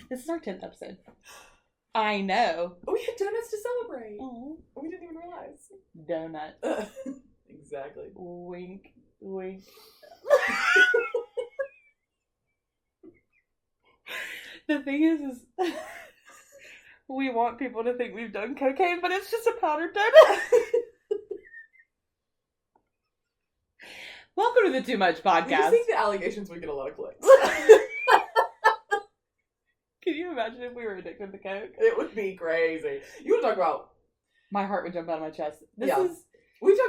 This is our 10th episode. I know. We had donuts to celebrate. Oh. We didn't even realize. Donut. Exactly. Wink, wink. The thing is we want people to think we've done cocaine, but it's just a powdered donut. Welcome to the Too Much Podcast. Do you think the allegations would get a lot of clicks? Can you imagine if we were addicted to coke? It would be crazy. You want to talk about... My heart would jump out of my chest. We've talked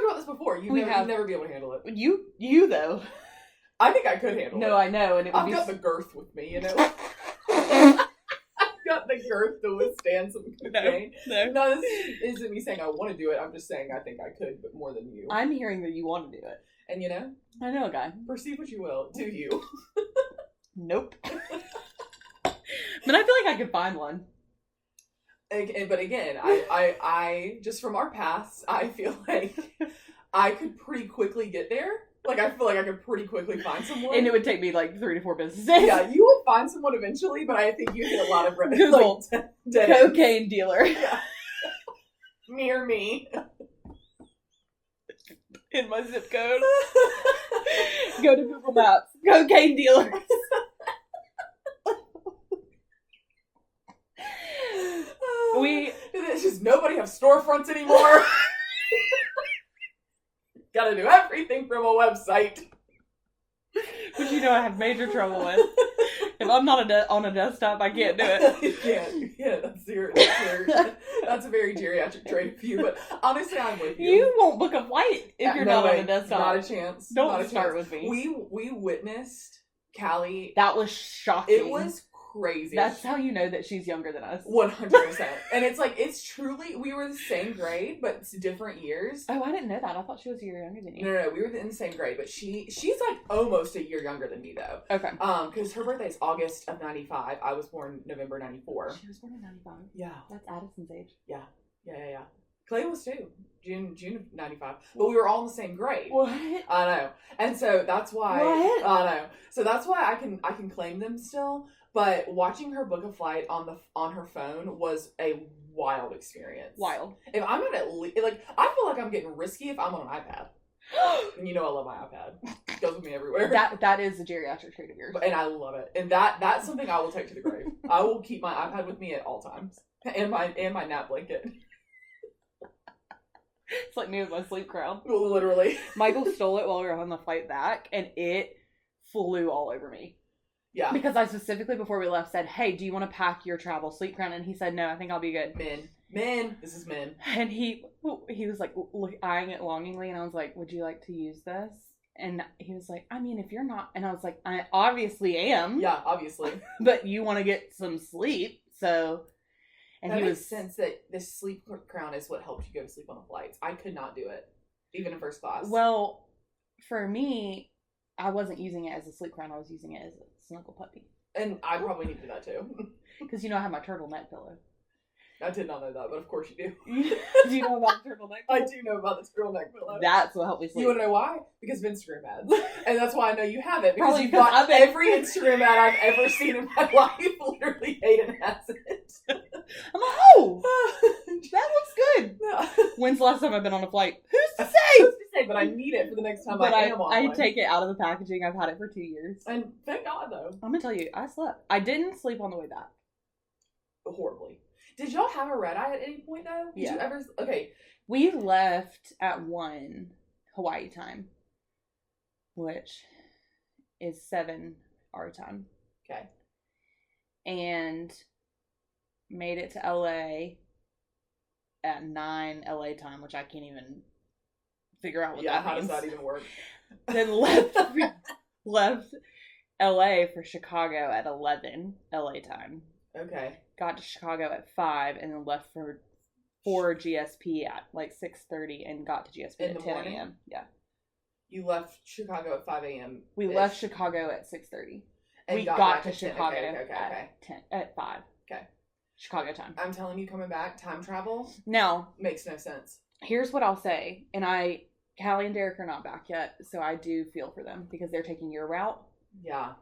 about this before. You'd never be able to handle it. You though. I think I could handle it. No, I know. And I've got the girth with me, you know? I've got the girth to withstand some cocaine. No, this isn't me saying I want to do it. I'm just saying I think I could, but more than you. I'm hearing that you want to do it. And you know? I know a guy. Perceive what you will. Do you? Nope. But I feel like I could find one. But again, I just from our past, I feel like I could pretty quickly get there. Like, I feel like I could pretty quickly find someone. And it would take me like 3 to 4 business days. Yeah, you will find someone eventually, but I think you hit a lot of Google dead cocaine dealer. Yeah. Near me. In my zip code. Go to Google Maps. Cocaine dealer. It's just nobody have storefronts anymore. Gotta do everything from a website. Which you know I have major trouble with. If I'm not on a desktop, I can't do it. You can't. That's a very geriatric trait of you, but honestly, I'm with you. You won't book a flight if you're not on a desktop. Not a chance. Don't start with me. We witnessed Callie. That was shocking. It was crazy. That's how you know that she's younger than us. 100%. And it's like, it's truly, we were the same grade, but it's different years. Oh, I didn't know that. I thought she was a year younger than you. No, we were in the same grade, but she's like almost a year younger than me though. Okay. Because her birthday's August of 95. I was born November 94. She was born in 95. Yeah. That's Addison's age. Yeah. Clay was too. June of 95. But we were all in the same grade. What? I know. And so that's why. What? I know. So that's why I can claim them still. But watching her book a flight on her phone was a wild experience. Wild. If I'm at least, like, I feel like I'm getting risky if I'm on an iPad. And you know I love my iPad. It goes with me everywhere. That is a geriatric trait of yours. And I love it. And that's something I will take to the grave. I will keep my iPad with me at all times. And my nap blanket. It's like me with my sleep crown. Literally. Michael stole it while we were on the flight back, and it flew all over me. Yeah. Because I specifically, before we left, said, hey, do you want to pack your travel sleep crown? And he said, no, I think I'll be good. Men. This is men. And he was like, eyeing it longingly, and I was like, would you like to use this? And he was like, I mean, if you're not, and I was like, I obviously am. Yeah, obviously. But you want to get some sleep, so... And that he makes was sense that this sleep crown is what helped you go to sleep on the flights. I could not do it, even in first class. Well, for me, I wasn't using it as a sleep crown. I was using it as a snuggle puppy. And I probably needed that too. Because, you know, I have my turtleneck pillow. I did not know that, but of course you do. Do you know about the turtleneck pillow? I do know about the turtleneck pillow. That's what helped me sleep. You want to know why? Because of Instagram ads. And that's why I know you have it. Because Probably you've got I've been... every Instagram ad I've ever seen in my life. Literally Hayden has it. I'm like, oh, that looks good. Yeah. When's the last time I've been on a flight? Who's to say? Who's to say? But I need it for the next time I am on I one. take it out of the packaging. I've had it for 2 years. And thank God, though. I'm going to tell you, I slept. I didn't sleep on the way back. Horribly. Did y'all have a red eye at any point, though? Did you ever? Okay. We left at 1 Hawaii time, which is 7 our time. Okay. And made it to LA at 9 LA time, which I can't even figure out what that means. How does that even work? Then left LA for Chicago at 11 LA time. Okay. Got to Chicago at 5 and then left for GSP at like 6:30 and got to GSP at 10 a.m. Yeah. You left Chicago at 5 a.m. We left Chicago at 6:30. And we got to Chicago okay. At 5. Okay. Chicago time. I'm telling you, coming back, time travel now makes no sense. Here's what I'll say, and Callie and Derek are not back yet, so I do feel for them because they're taking your route. Yeah.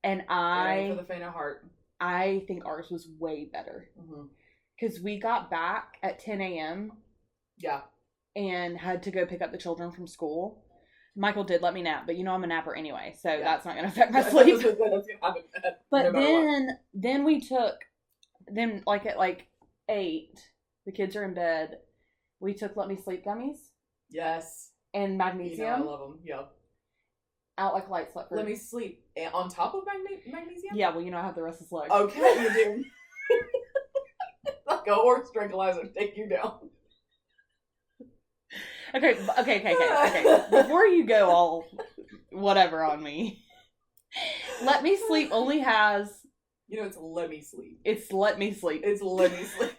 And for the faint of heart. I think ours was way better. Because we got back at 10 a.m. Yeah. And had to go pick up the children from school. Michael did let me nap, but I'm a napper anyway, so that's not going to affect my sleep. But then we took, like at like 8, the kids are in bed, we took Let Me Sleep gummies. Yes. And magnesium. I love them. Yeah. Out like light slept. Let Me Sleep. On top of magnesium? Yeah, well, I have the restless legs. Okay, you do. Like a horse tranquilizer, take you down. Okay. Before you go all whatever on me, Let Me Sleep only has... it's Let Me Sleep. It's Let Me Sleep. It's Let Me Sleep.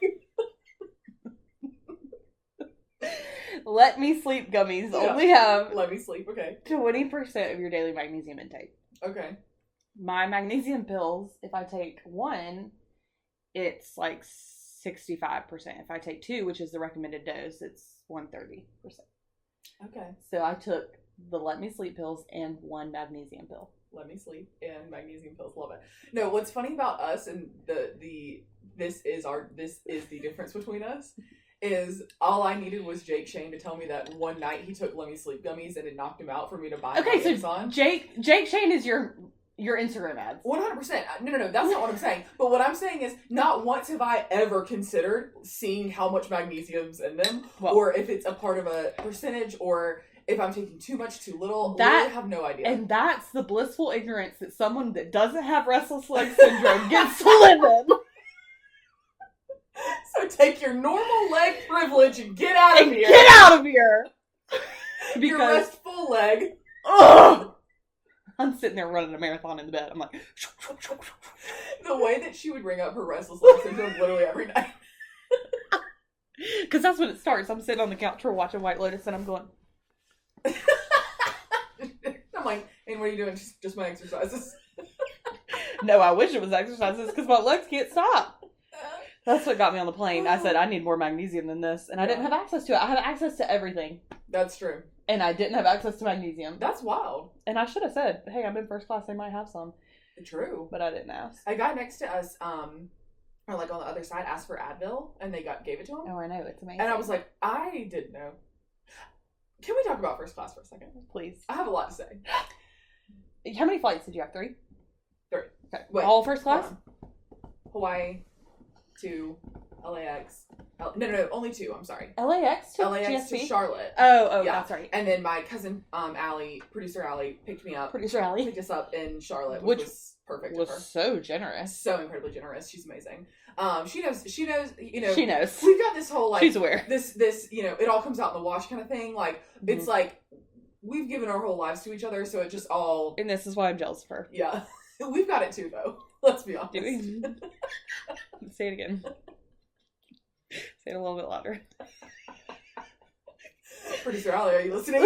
Let Me Sleep gummies only have... Let Me Sleep, okay. 20% of your daily magnesium intake. Okay. My magnesium pills, if I take 1, it's like 65%. If I take 2, which is the recommended dose, it's 130%. Okay. So I took the Let Me Sleep pills and 1 magnesium pill. Let Me Sleep and magnesium pills. Love it. No, what's funny about us and this is the difference between us is all I needed was Jake Shane to tell me that one night he took Let Me Sleep gummies and it knocked him out for me to buy on Amazon. Jake Shane is your Instagram ads. 100%. No, that's not what I'm saying. But what I'm saying is, not once have I ever considered seeing how much magnesium's in them, or if it's a part of a percentage, or if I'm taking too much, too little. I have no idea. And that's the blissful ignorance that someone that doesn't have restless leg syndrome gets to live in. So take your normal leg privilege and get out of here. Get out of here! Because your restful leg. Ugh! I'm sitting there running a marathon in the bed. I'm like... The way that she would bring up her restless leg syndrome literally every night. Because that's when it starts. I'm sitting on the couch, we're watching White Lotus, and I'm going... I'm like, and what are you doing? Just my exercises. No, I wish it was exercises, because my legs can't stop. That's what got me on the plane. I said, I need more magnesium than this. And I didn't have access to it. I had access to everything. That's true. And I didn't have access to magnesium. That's wild. And I should have said, hey, I'm in first class. They might have some. True. But I didn't ask. A guy next to us, or like on the other side, asked for Advil. And they gave it to him. Oh, I know. It's amazing. And I was like, I didn't know. Can we talk about first class for a second? Please. I have a lot to say. How many flights did you have? 3? 3. Okay. Wait, all first class? Hawaii to LAX. No, only 2. I'm sorry. LAX to GSP? To Charlotte. Oh, yeah. That's right. And then my cousin, producer Allie, picked me up. Picked us up in Charlotte, which was perfect. Was so generous. So incredibly generous. She's amazing. She knows. She knows. We've got this whole she's aware. This it all comes out in the wash kind of thing. Like it's like we've given our whole lives to each other, so it just all. And this is why I'm jealous of her. Yeah, we've got it too, though. Let's be honest. Do we? Say it again. Say it a little bit louder. Producer Allie, are you listening?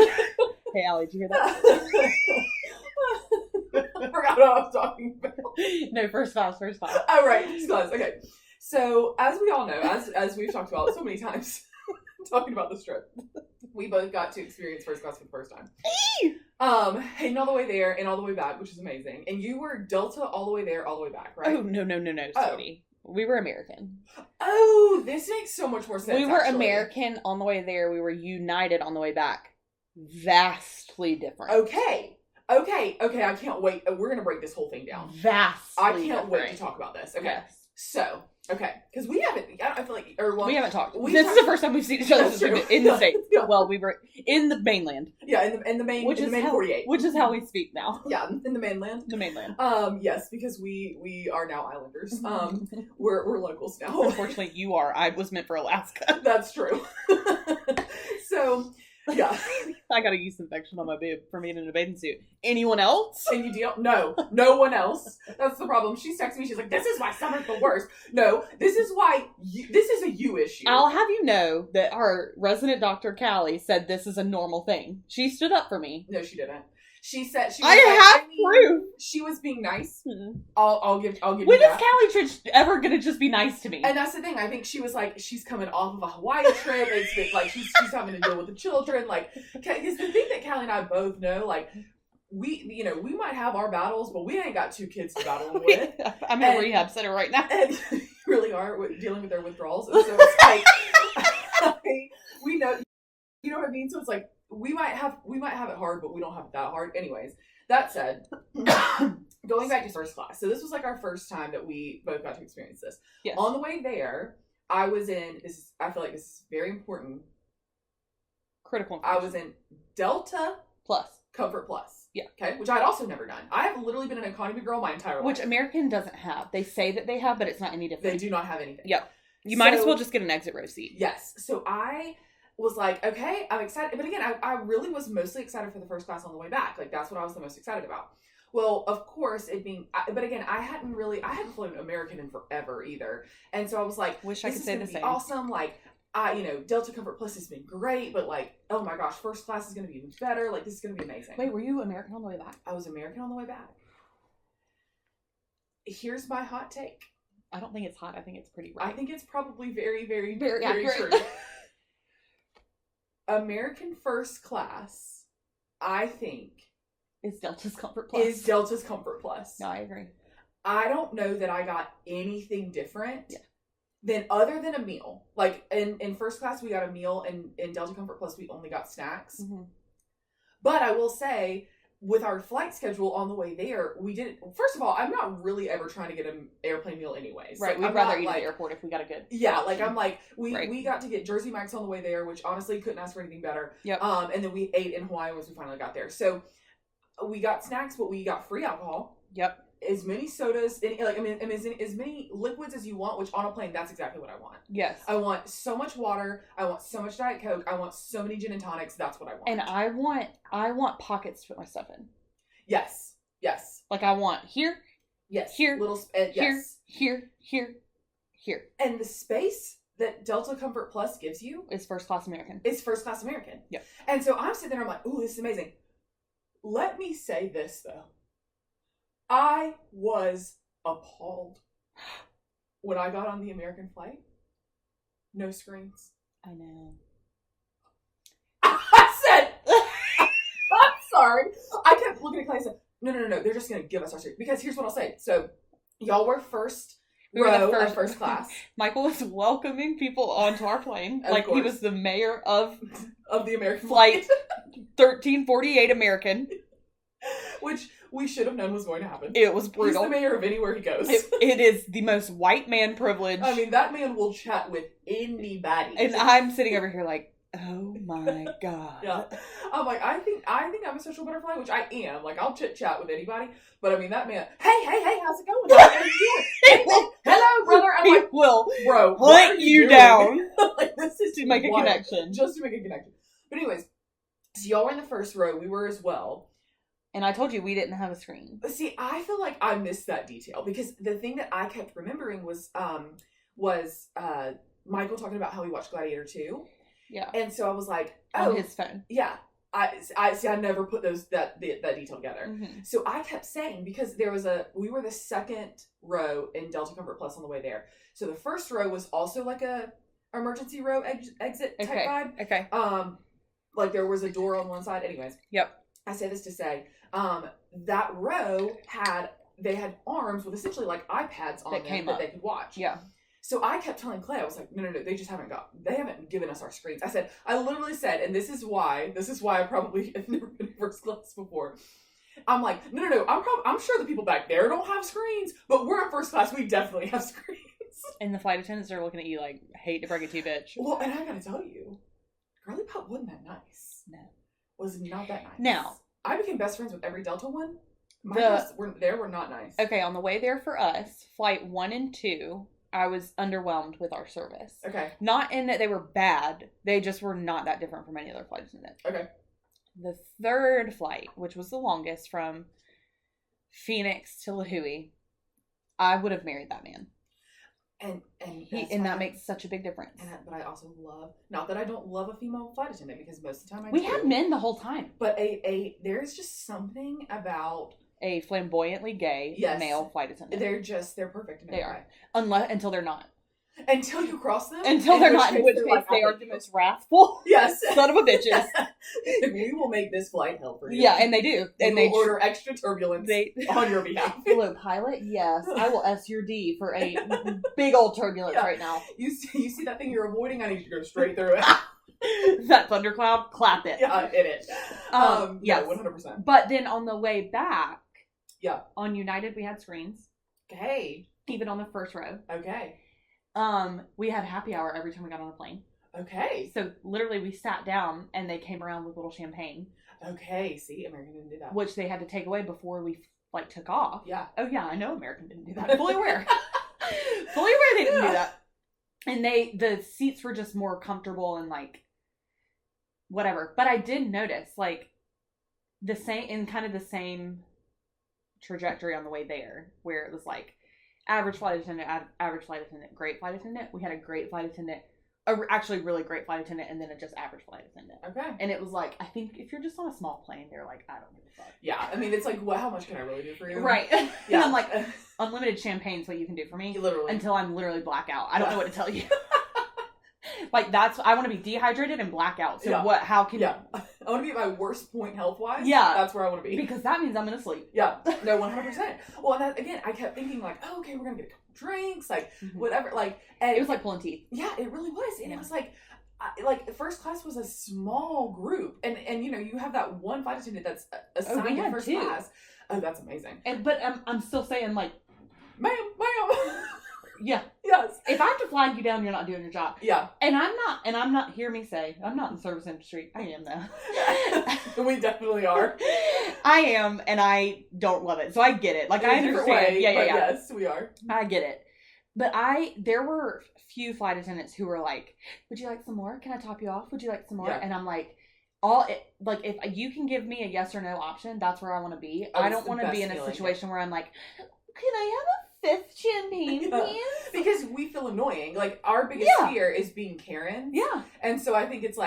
Hey, Allie, did you hear that? I forgot what I was talking about. No, first class. Oh, right, first class. Okay. So, as we all know, as we've talked about so many times, talking about this trip, we both got to experience first class for the first time. Heading all the way there and all the way back, which is amazing. And you were Delta all the way there, all the way back, right? Oh, no, sweetie. We were American. Oh, this makes so much more sense. We were American on the way there. We were United on the way back. Vastly different. Okay. I can't wait. We're going to break this whole thing down. I can't wait to talk about this. Okay. Yes. So, okay. Because we haven't, I feel like, we haven't talked. This is the first time we've seen each other in the States. Yeah. Well, we were in the mainland. Yeah, in the main 48. Which is how we speak now. Yeah, in the mainland. Yes, because we are now islanders. We're locals now. Unfortunately, you are. I was meant for Alaska. That's true. So, yeah. I got a yeast infection on my boob from being in a bathing suit. Anyone else? And you deal? No one else. That's the problem. She's texting me. She's like, this is why summer's the worst. No, this is why, this is a you issue. I'll have you know that our resident Dr. Callie said this is a normal thing. She stood up for me. No, she didn't. She said she was proof. She was being nice. Mm-hmm. I'll give you that. When is Callie Tritch ever gonna just be nice to me? And that's the thing. I think she was like, she's coming off of a Hawaii trip. It's like she's having to deal with the children. Like, because the thing that Callie and I both know, like, we might have our battles, but we ain't got 2 kids to battle with. I'm in a rehab center right now. And you really are dealing with their withdrawals. And so it's like, we know, you know what I mean? So it's like, we might have it hard, but we don't have it that hard. Anyways, that said, going back to first class. So this was like our first time that we both got to experience this. Yes. On the way there, I feel like this is very important. Critical. I was in Delta Plus. Comfort Plus. Yeah. Okay. Which I had also never done. I have literally been an economy girl my entire life. Which American doesn't have. They say that they have, but it's not any different. They do not have anything. Yep. You might as well just get an exit row seat. Yes. So I was like, okay, I'm excited. But again, I really was mostly excited for the first class on the way back. Like, that's what I was the most excited about. Well, of course, but again, I hadn't flown American in forever either. And so I was like, wish I could say the same. Awesome. Like, Delta Comfort Plus has been great, but like, oh my gosh, first class is going to be even better. Like, this is going to be amazing. Wait, were you American on the way back? I was American on the way back. Here's my hot take. I don't think it's hot. I think it's pretty right. I think it's probably very, very, very, very accurate. True. American first class, I think, is Delta's Comfort Plus. No, I agree. I don't know that I got anything different other than a meal. Like, in first class, we got a meal, and in Delta Comfort Plus, we only got snacks. Mm-hmm. But I will say, with our flight schedule on the way there, we didn't. First of all, I'm not really ever trying to get an airplane meal anyways. Right, we'd rather eat at the airport if we got a good. Yeah, like I'm like we got to get Jersey Mike's on the way there, which honestly couldn't ask for anything better. Yep. And then we ate in Hawaii once we finally got there. So we got snacks, but we got free alcohol. Yep. As many sodas, as many liquids as you want. Which on a plane, that's exactly what I want. Yes. I want so much water. I want so much Diet Coke. I want so many gin and tonics. That's what I want. And I want pockets to put my stuff in. Yes. Yes. Like I want here. Yes. Here. Yes. Here. And the space that Delta Comfort Plus gives you is first class American. It's first class American. Yep. And so I'm sitting there, I'm like, ooh, this is amazing. Let me say this though. I was appalled when I got on the American flight. No screens. I know. I said, I'm sorry. I kept looking at Clay and said, no. They're just going to give us our screens. Because here's what I'll say. So, y'all were first row of first class. Michael was welcoming people onto our plane. Like he was the mayor of the American flight 1348 American. Which we should have known was going to happen. It was brutal. He's the mayor of anywhere he goes. It is the most white man privilege. I mean, that man will chat with anybody. And I'm sitting over here like, oh my God. Yeah. I'm like, I think I'm a social butterfly, which I am. Like, I'll chit chat with anybody. But I mean, that man, hey, how's it going? How are you doing? Hello, brother. I'm like, will, bro, hunt you down. Like, this is to make a connection. Just to make a connection. But anyways, so y'all were in the first row. We were as well. And I told you we didn't have a screen. But see, I feel like I missed that detail because the thing that I kept remembering was Michael talking about how he watched Gladiator 2. Yeah. And so I was like, oh, on his phone. Yeah. I see. I never put that detail together. Mm-hmm. So I kept saying, because we were the second row in Delta Comfort Plus on the way there. So the first row was also like a emergency row exit type vibe. Okay. Like there was a door on one side. Anyways. Yep. I say this to say, that row had arms with essentially like iPads on them that they could watch. Yeah. So I kept telling Clay, I was like, no, they just haven't given us our screens. I literally said, and this is why I probably have never been in first class before. I'm like, no, I'm sure the people back there don't have screens, but we're in first class, we definitely have screens. And the flight attendants are looking at you like, hate to break it to you, bitch. Well, and I gotta tell you, Girly Pop wasn't that nice. No. Was not that nice. Now, I became best friends with every Delta one. Were not nice. Okay, on the way there for us, flight 1 and 2, I was underwhelmed with our service. Okay. Not in that they were bad, they just were not that different from any other flight attendant. Okay. The third flight, which was the longest from Phoenix to Lihue, I would have married that man. And that makes such a big difference. But I also love, not that I don't love a female flight attendant, because most of the time we had men the whole time. But there's just something about a flamboyantly gay male flight attendant. They're perfect in they are. Until they're not. Until you cross them. Until they're not, in which case they are the most wrathful. Yes. Son of a bitches. We will make this flight hell for you. Yeah, and they do. And they order extra turbulence on your behalf. Hello, pilot? Yes, I will S your D for a big old turbulence right now. You see that thing you're avoiding? I need you to go straight through it. That thundercloud, clap it. Yeah, in it. Yes. 100%. But then on the way back, on United we had screens. Okay. Even on the first row. Okay. We had happy hour every time we got on a plane. Okay. So literally we sat down and they came around with little champagne. Okay. See, American didn't do that. Which they had to take away before we took off. Yeah. Oh yeah, I know American didn't do that. Fully aware. Fully aware they didn't do that. And the seats were just more comfortable and whatever. But I did notice the same trajectory on the way there, where it was average flight attendant, great flight attendant. We had a great flight attendant, actually really great flight attendant, and then a just average flight attendant. Okay. And it was I think if you're just on a small plane, they're I don't give a fuck. Yeah, I mean, it's how much can I really do for you? Right. Yeah. And I'm unlimited champagne's what you can do for me. Literally. Until I'm literally blackout. I don't know what to tell you. I want to be dehydrated and blackout. So how can I want to be at my worst point health-wise. Yeah. That's where I want to be. Because that means I'm going to sleep. Yeah. No, 100%. Well, and again, I kept thinking okay, we're going to get a couple drinks, whatever. And it was pulling teeth. Yeah, it really was. And it was first class was a small group. And you have that one flight attendant that's assigned to first class. Oh, that's amazing. But I'm still saying ma'am. Yeah. Yes. If I have to flag you down, you're not doing your job. Yeah. And I'm not, hear me say, I'm not in the service industry. I am though. We definitely are. I am, and I don't love it. So I get it. I understand. Way, yeah. Yes, we are. I get it. But there were few flight attendants who were would you like some more? Can I top you off? Would you like some more? Yeah. And I'm if you can give me a yes or no option, that's where I want to be. I don't want to be in a situation where I'm can I have a fifth champagne, please? Because we feel annoying. Our biggest fear is being Karen. Yeah. And so I think it's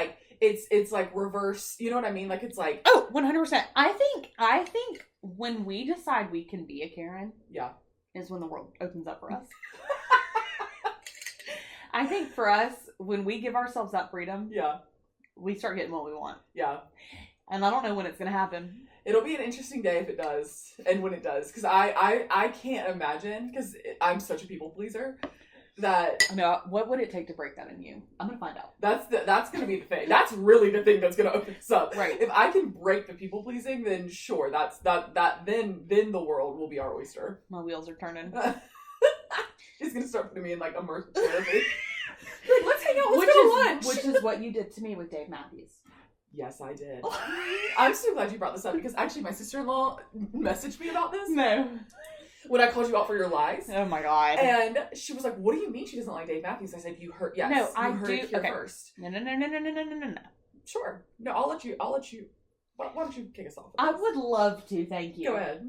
it's reverse. You know what I mean? It's oh, 100%. I think when we decide we can be a Karen, is when the world opens up for us. I think for us, when we give ourselves that freedom, we start getting what we want. Yeah. And I don't know when it's going to happen. It'll be an interesting day if it does, and when it does, because I can't imagine, because I'm such a people pleaser, that... No, what would it take to break that in you? I'm going to find out. That's going to be the thing. That's really the thing that's going to open us up. Right. If I can break the people pleasing, then sure, then the world will be our oyster. My wheels are turning. She's going to start putting me in immersive therapy. Let's hang out, let's go to lunch. Which is what you did to me with Dave Matthews. Yes, I did. I'm so glad you brought this up, because actually my sister-in-law messaged me about this. No. When I called you out for your lies. Oh my god. And she was like, what do you mean she doesn't like Dave Matthews? I said, you heard, yes. No, I heard do. It here okay. First. No. Sure. No, I'll let you. Why don't you kick us off? I would love to, thank you. Go ahead.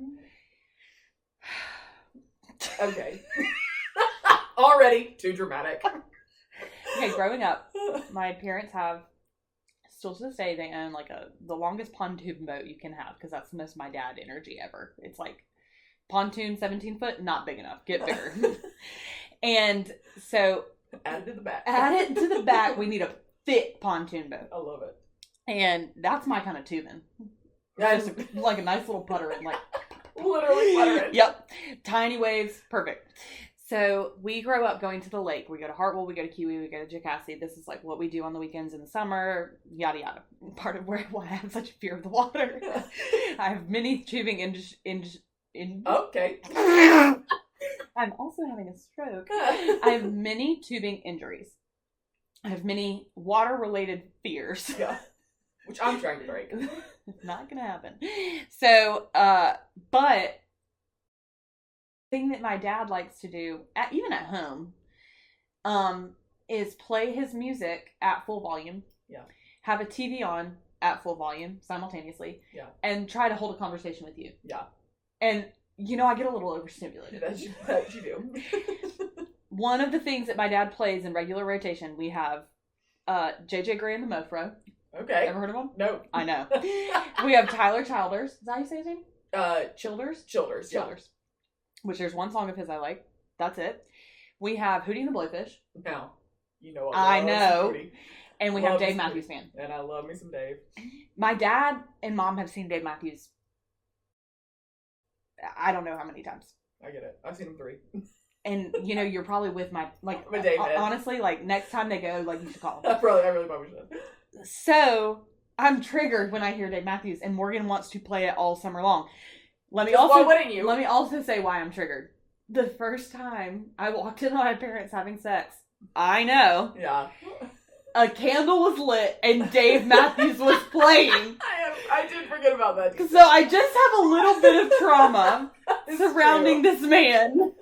Okay. Already too dramatic. Okay, growing up, my parents have, still to this day, they own the longest pontoon boat you can have, because that's the most my dad energy ever. It's pontoon 17 foot, not big enough, get bigger. And so add it to the back. We need a thick pontoon boat. I love it. And that's my kind of tubing. That's just a nice little putter and literally puttering. Yep. Tiny waves, perfect. So we grow up going to the lake. We go to Hartwell, we go to Kiwi, we go to Jocassee. This is what we do on the weekends in the summer, yada yada. Part of why I have such a fear of the water. I have many tubing Okay. I'm also having a stroke. I have many tubing injuries. I have many water-related fears. Yeah. Which I'm trying to break. Not gonna happen. So, but thing that my dad likes to do, even at home, is play his music at full volume. Yeah. Have a TV on at full volume simultaneously. Yeah. And try to hold a conversation with you. Yeah. And I get a little overstimulated. That you do. One of the things that my dad plays in regular rotation, we have JJ Gray and the Mofro. Okay. Ever heard of him? No. I know. We have Tyler Childers. Is that how you say his name? Childers. Childers. Which there's one song of his I like. That's it. We have Hootie and the Blowfish. Now, you know I know. And we have Dave Matthews Band. And I love me some Dave. My dad and mom have seen Dave Matthews. I don't know how many times. I get it. I've seen him 3. And, you know, you're probably with my Dave honestly, like, next time they go, like, you should call them. I really probably should. So, I'm triggered when I hear Dave Matthews, and Morgan wants to play it all summer long. Why wouldn't you? Let me also say why I'm triggered. The first time I walked in on my parents having sex, I know. Yeah. A candle was lit and Dave Matthews was playing. I did forget about that. So I just have a little bit of trauma surrounding this man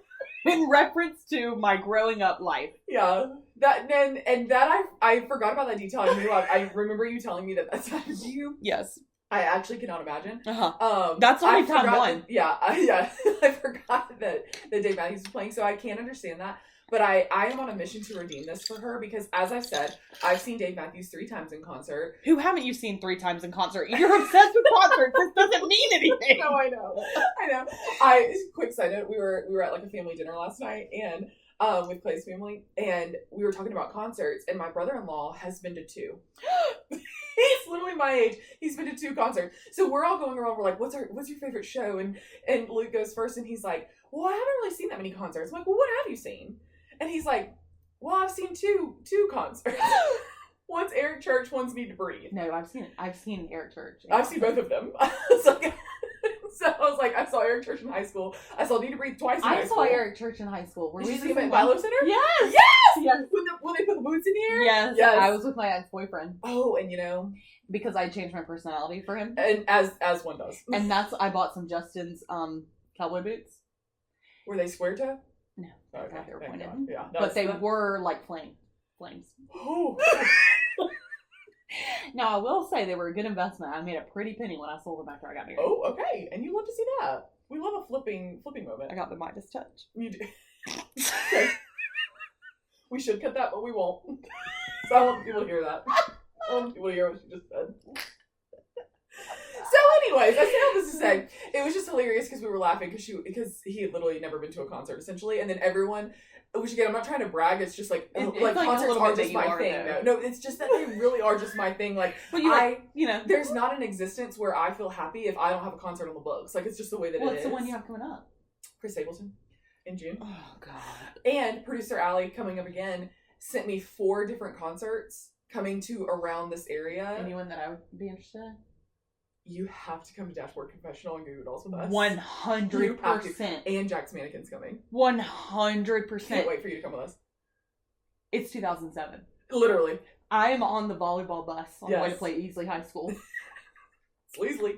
in reference to my growing up life. Yeah. I forgot about that detail. I remember you telling me that's happened to you. Yes. I actually cannot imagine. That's only time one. I forgot that Dave Matthews was playing, so I can't understand that. But I am on a mission to redeem this for her because, as I said, I've seen Dave Matthews 3 times in concert. Who haven't you seen 3 times in concert? You're obsessed with concerts. This doesn't mean anything. No, I know. Quick side note, we were at like a family dinner last night and with Clay's family, and we were talking about concerts, and my brother-in-law has been to 2. He's literally my age. He's been to 2 concerts. So we're all going around. We're like, what's your favorite show? And Luke goes first, and he's like, well, I haven't really seen that many concerts. I'm like, well, what have you seen? And he's like, well, I've seen two concerts. One's Eric Church, one's Need to Breathe. No, I've seen Eric Church. I've seen both of them. So I was like, I saw Eric Church in high school. I saw Need to Breathe twice in high school. I saw Eric Church in high school. Did you see him at Milo Center? Yes! Yes! When they put the boots in the air? Yes. I was with my ex-boyfriend. Oh, and you know... Because I changed my personality for him. And as one does. And I bought some Justin's cowboy boots. Were they square toe? No. Okay, they were pointed. Yeah, but they were like flames. Oh. Now, I will say they were a good investment. I made a pretty penny when I sold them after I got married. Oh, okay. And you love to see that. We love a flipping moment. I got the Midas touch. You do. Okay. We should cut that, but we won't. So I want people to hear that. I want people to hear what she just said. So anyways, I say all this to say, it was just hilarious because we were laughing because he had literally never been to a concert, essentially. And then everyone, which again, I'm not trying to brag, it's just like concerts are just my thing. No, it's just that they really are just my thing. Like, but there's not an existence where I feel happy if I don't have a concert on the books. Like, it's just the way that it is. What's the one you have coming up? Chris Stapleton in June. Oh, God. And producer Allie, coming up again, sent me 4 different concerts coming to around this area. Anyone that I would be interested in? You have to come to Dashboard Confessional and Goo Goo Dolls with us. 100%. And Jack's Mannequin's coming. 100%. Can't wait for you to come with us. It's 2007. Literally. I am on the volleyball bus on the way to play Easley High School. It's Easley.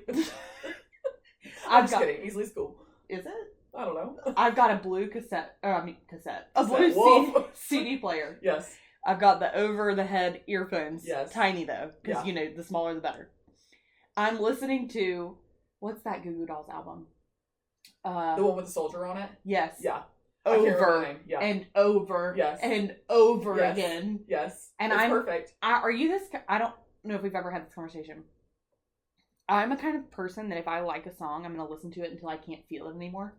I'm just kidding. Easley's cool. Is it? I don't know. I've got a blue a blue CD player. Yes. I've got the over-the-head earphones. Yes. Tiny, though. Because, the smaller the better. I'm listening to, what's that Goo Goo Dolls album? The one with the soldier on it? Yes. Yeah. Over and over and over again. Yes. And it's perfect. Are you this? I don't know if we've ever had this conversation. I'm a kind of person that if I like a song, I'm going to listen to it until I can't feel it anymore.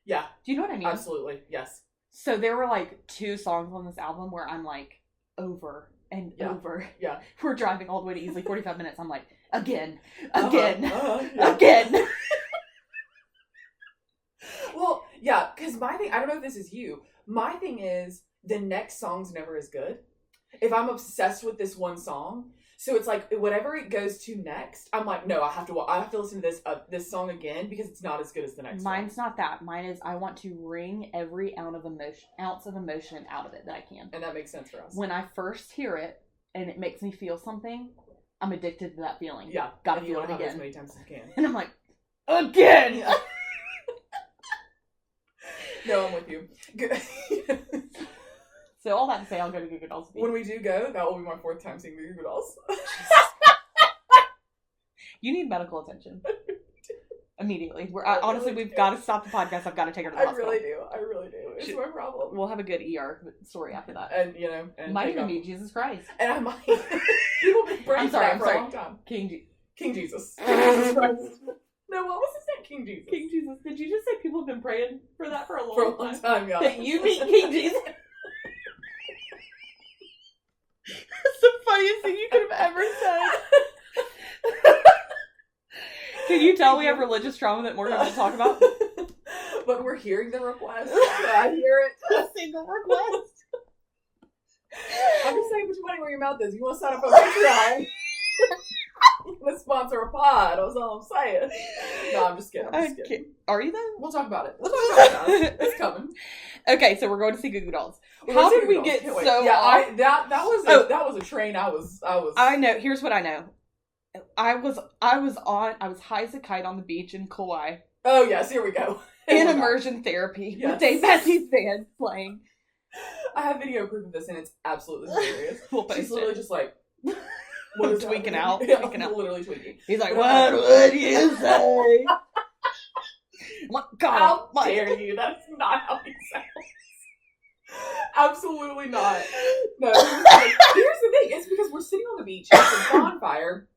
Yeah. Do you know what I mean? Absolutely. Yes. So there were like 2 songs on this album where I'm like, over and over. Yeah. We're driving all the way to Easley, 45 minutes. I'm like, again. Well, yeah, because my thing, I don't know if this is you. My thing is the next song's never as good. If I'm obsessed with this one song, so it's like whatever it goes to next, I'm like, no, I have to listen to this song again because it's not as good as the next. Mine's not that. Mine is I want to wring every ounce of emotion out of it that I can. And that makes sense for us. When I first hear it and it makes me feel something, I'm addicted to that feeling. Yeah, gotta feel it again as many times as you can. And I'm like, again. No, I'm with you. So all that to say, I'll go to Goo Goo Dolls. When we do go, that will be my 4th time seeing Goo Goo Dolls. You need medical attention. Immediately. Honestly, we've got to stop the podcast. I've got to take her to the hospital. I really do. It's my problem. We'll have a good ER story after that. And might even be Jesus Christ. And I might. People have been praying for that for a long time. King Jesus. Jesus Christ. No, what was his name? King Jesus. King Jesus. Did you just say people have been praying for that for a long time? Yeah. That you meet King Jesus? the funniest thing you could have ever said. Can you tell we have religious trauma that Morgan wants to talk about? But we're hearing the request. I hear it. A single request. I'm just saying, put your money where your mouth is. You want to sign up for Patreon? Let's sponsor a pod. That's all I'm saying. No, I'm just kidding. Are you though? We'll talk about it. It's coming. Okay, so we're going to see Goo Goo Dolls. How did we get so? Yeah, that was a train. I was. I know. Here's what I know. I was high as a kite on the beach in Kauai. Oh yes, here we go. In immersion therapy with Dave Matthews Band playing. I have video proof of this, and it's absolutely hilarious. She's literally just like. Tweaking out. Literally tweaking. He's like, what would you say? God, how dare you? That's not how he sounds. Absolutely not. No. Here's the thing. It's because we're sitting on the beach. It's a bonfire.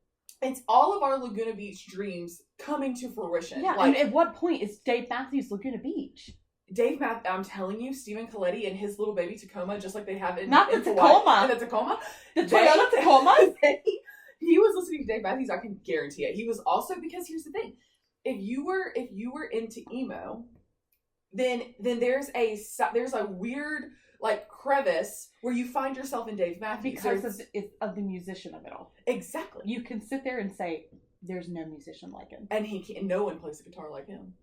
It's all of our Laguna Beach dreams coming to fruition. Yeah, and at what point is Dave Matthews Laguna Beach? I'm telling you, Stephen Coletti and his little baby Tacoma, just like they have in Not the Tacoma. In the Tacoma. The Toyota Tacoma? He was listening to Dave Matthews, I can guarantee it. He was also, because here's the thing. If you were into emo, then there's a weird like crevice where you find yourself in Dave Matthews. Because of the musician of it all. Exactly. You can sit there and say, there's no musician like him. And no one plays the guitar like him.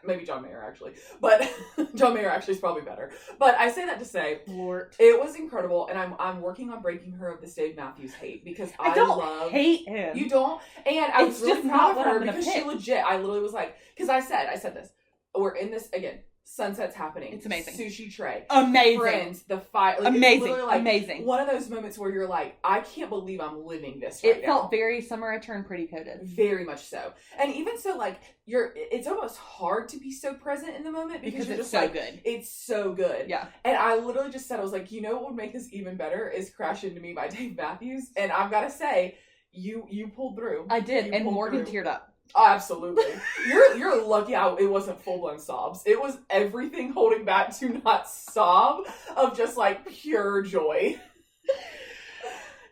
Maybe John Mayer, actually. But John Mayer actually is probably better. But I say that to say, Lord. It was incredible. And I'm working on breaking her of this Dave Matthews hate. Because I don't hate him. You don't? And I was really proud of her because she legit, I literally was like, because I said this. We're in this, again, sunset's happening. It's amazing. Sushi tray. Amazing. Friends, the fire. Like, amazing. Like amazing. One of those moments where you're like, I can't believe I'm living this right now. It felt very Summer I Turned Pretty coded. Very much so. And even so, like, it's almost hard to be so present in the moment because you're it's just so like, good. It's so good. Yeah. And I literally just said, I was like, you know what would make this even better is Crash Into Me by Dave Matthews. And I've got to say, you pulled through. I did. And Morgan teared up. Oh, absolutely. You're lucky it wasn't full-blown sobs. It was everything holding back to not sob of just like pure joy.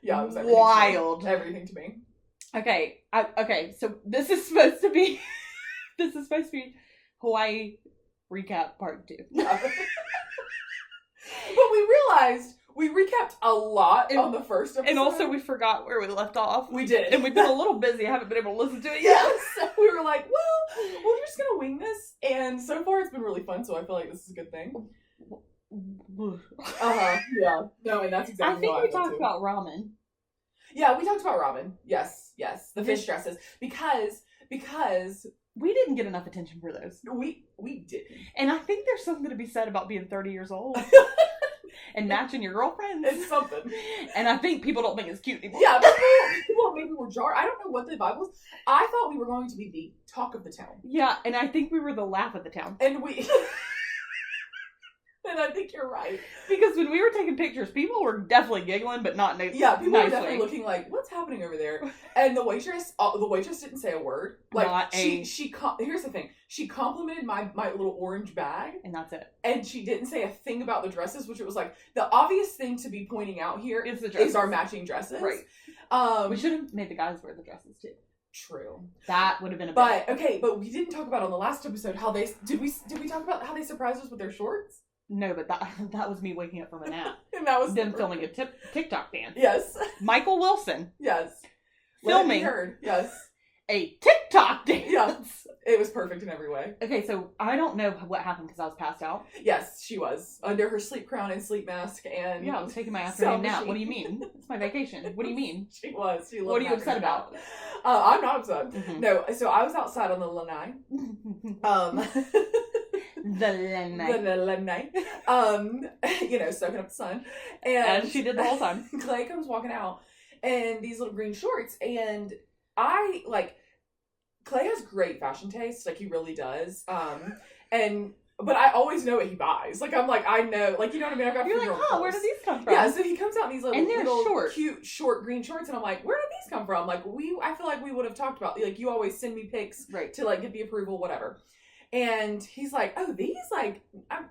Yeah, it was everything wild. Everything to me. Okay. So this is supposed to be Hawaii recap part 2. Yeah. But we realized we recapped a lot on the first episode. And also we forgot where we left off. We did. And we've been a little busy. I haven't been able to listen to it yet. So we were like, well, we're just going to wing this. And so far it's been really fun, so I feel like this is a good thing. Yeah. No, and that's exactly I think we talked about ramen. Yeah, we talked about ramen. Yes. The fish dresses. Because we didn't get enough attention for those. We didn't. And I think there's something to be said about being 30 years old. And matching your girlfriends. It's something. And I think people don't think it's cute anymore. Yeah, people maybe were jarred. I don't know what the vibe was. I thought we were going to be the talk of the town. Yeah, and I think we were the laugh of the town. And and I think you're right. Because when we were taking pictures, people were definitely giggling, but not nicely. Yeah, people were definitely looking like, what's happening over there? And the waitress didn't say a word. Like, here's the thing. She complimented my little orange bag. And that's it. And she didn't say a thing about the dresses, which it was like, the obvious thing to be pointing out here is our matching dresses. Right. We should have made the guys wear the dresses, too. True. That would have been a but we didn't talk about on the last episode how they, did we talk about how they surprised us with their shorts? No, but that was me waking up from a nap. And that was them filming a TikTok dance. Yes. Michael Wilson. Yes. Filming. Yes. A TikTok dance. Yes. It was perfect in every way. Okay, so I don't know what happened because I was passed out. Yes, she was. Under her sleep crown and sleep mask and... Yeah, I was taking my afternoon nap. What do you mean? It's my vacation. What do you mean? She was. What are you upset about? I'm not upset. Mm-hmm. No, so I was outside on the lanai. The lanai. Soaking up the sun. And as she did the whole time. Clay comes walking out in these little green shorts, and Clay has great fashion taste, like he really does. But I always know what he buys. Like, I'm like, I know, like, you know what I mean? I've got You're like, oh, where do these come from? Yeah, so he comes out in these little short. Cute, short green shorts, and I'm like, where did these come from? Like, I feel like we would have talked about, like, you always send me pics to, like, get the approval, whatever. And he's like, oh, these, like,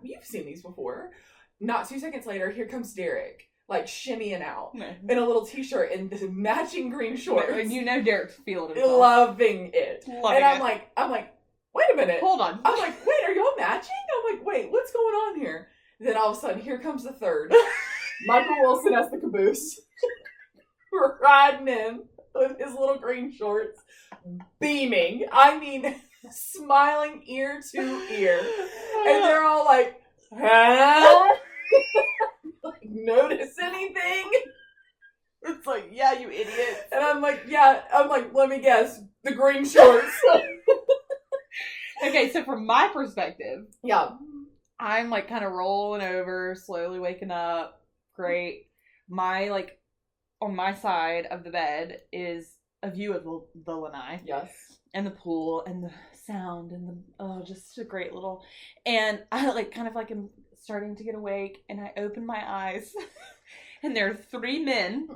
you've seen these before. Not 2 seconds later, here comes Derek like shimmying out in a little t-shirt and this matching green shorts. And you know Derek's feeling himself. Loving it. And I'm like, wait a minute. Hold on. I'm like, wait, are y'all matching? I'm like, wait, what's going on here? Then all of a sudden, here comes the third. Michael Wilson as the caboose. Riding in with his little green shorts. Beaming. I mean, smiling ear to ear. And they're all like, huh? Like, notice anything? It's like, yeah, you idiot. And I'm like, let me guess, the green shorts. Okay, so from my perspective, yeah, I'm like kind of rolling over, slowly waking up. Great. My like on my side of the bed is a view of the lanai. Yes. And the pool and the sound and the just a great little. And I like kind of like am starting to get awake, and I open my eyes, and there are 3 men.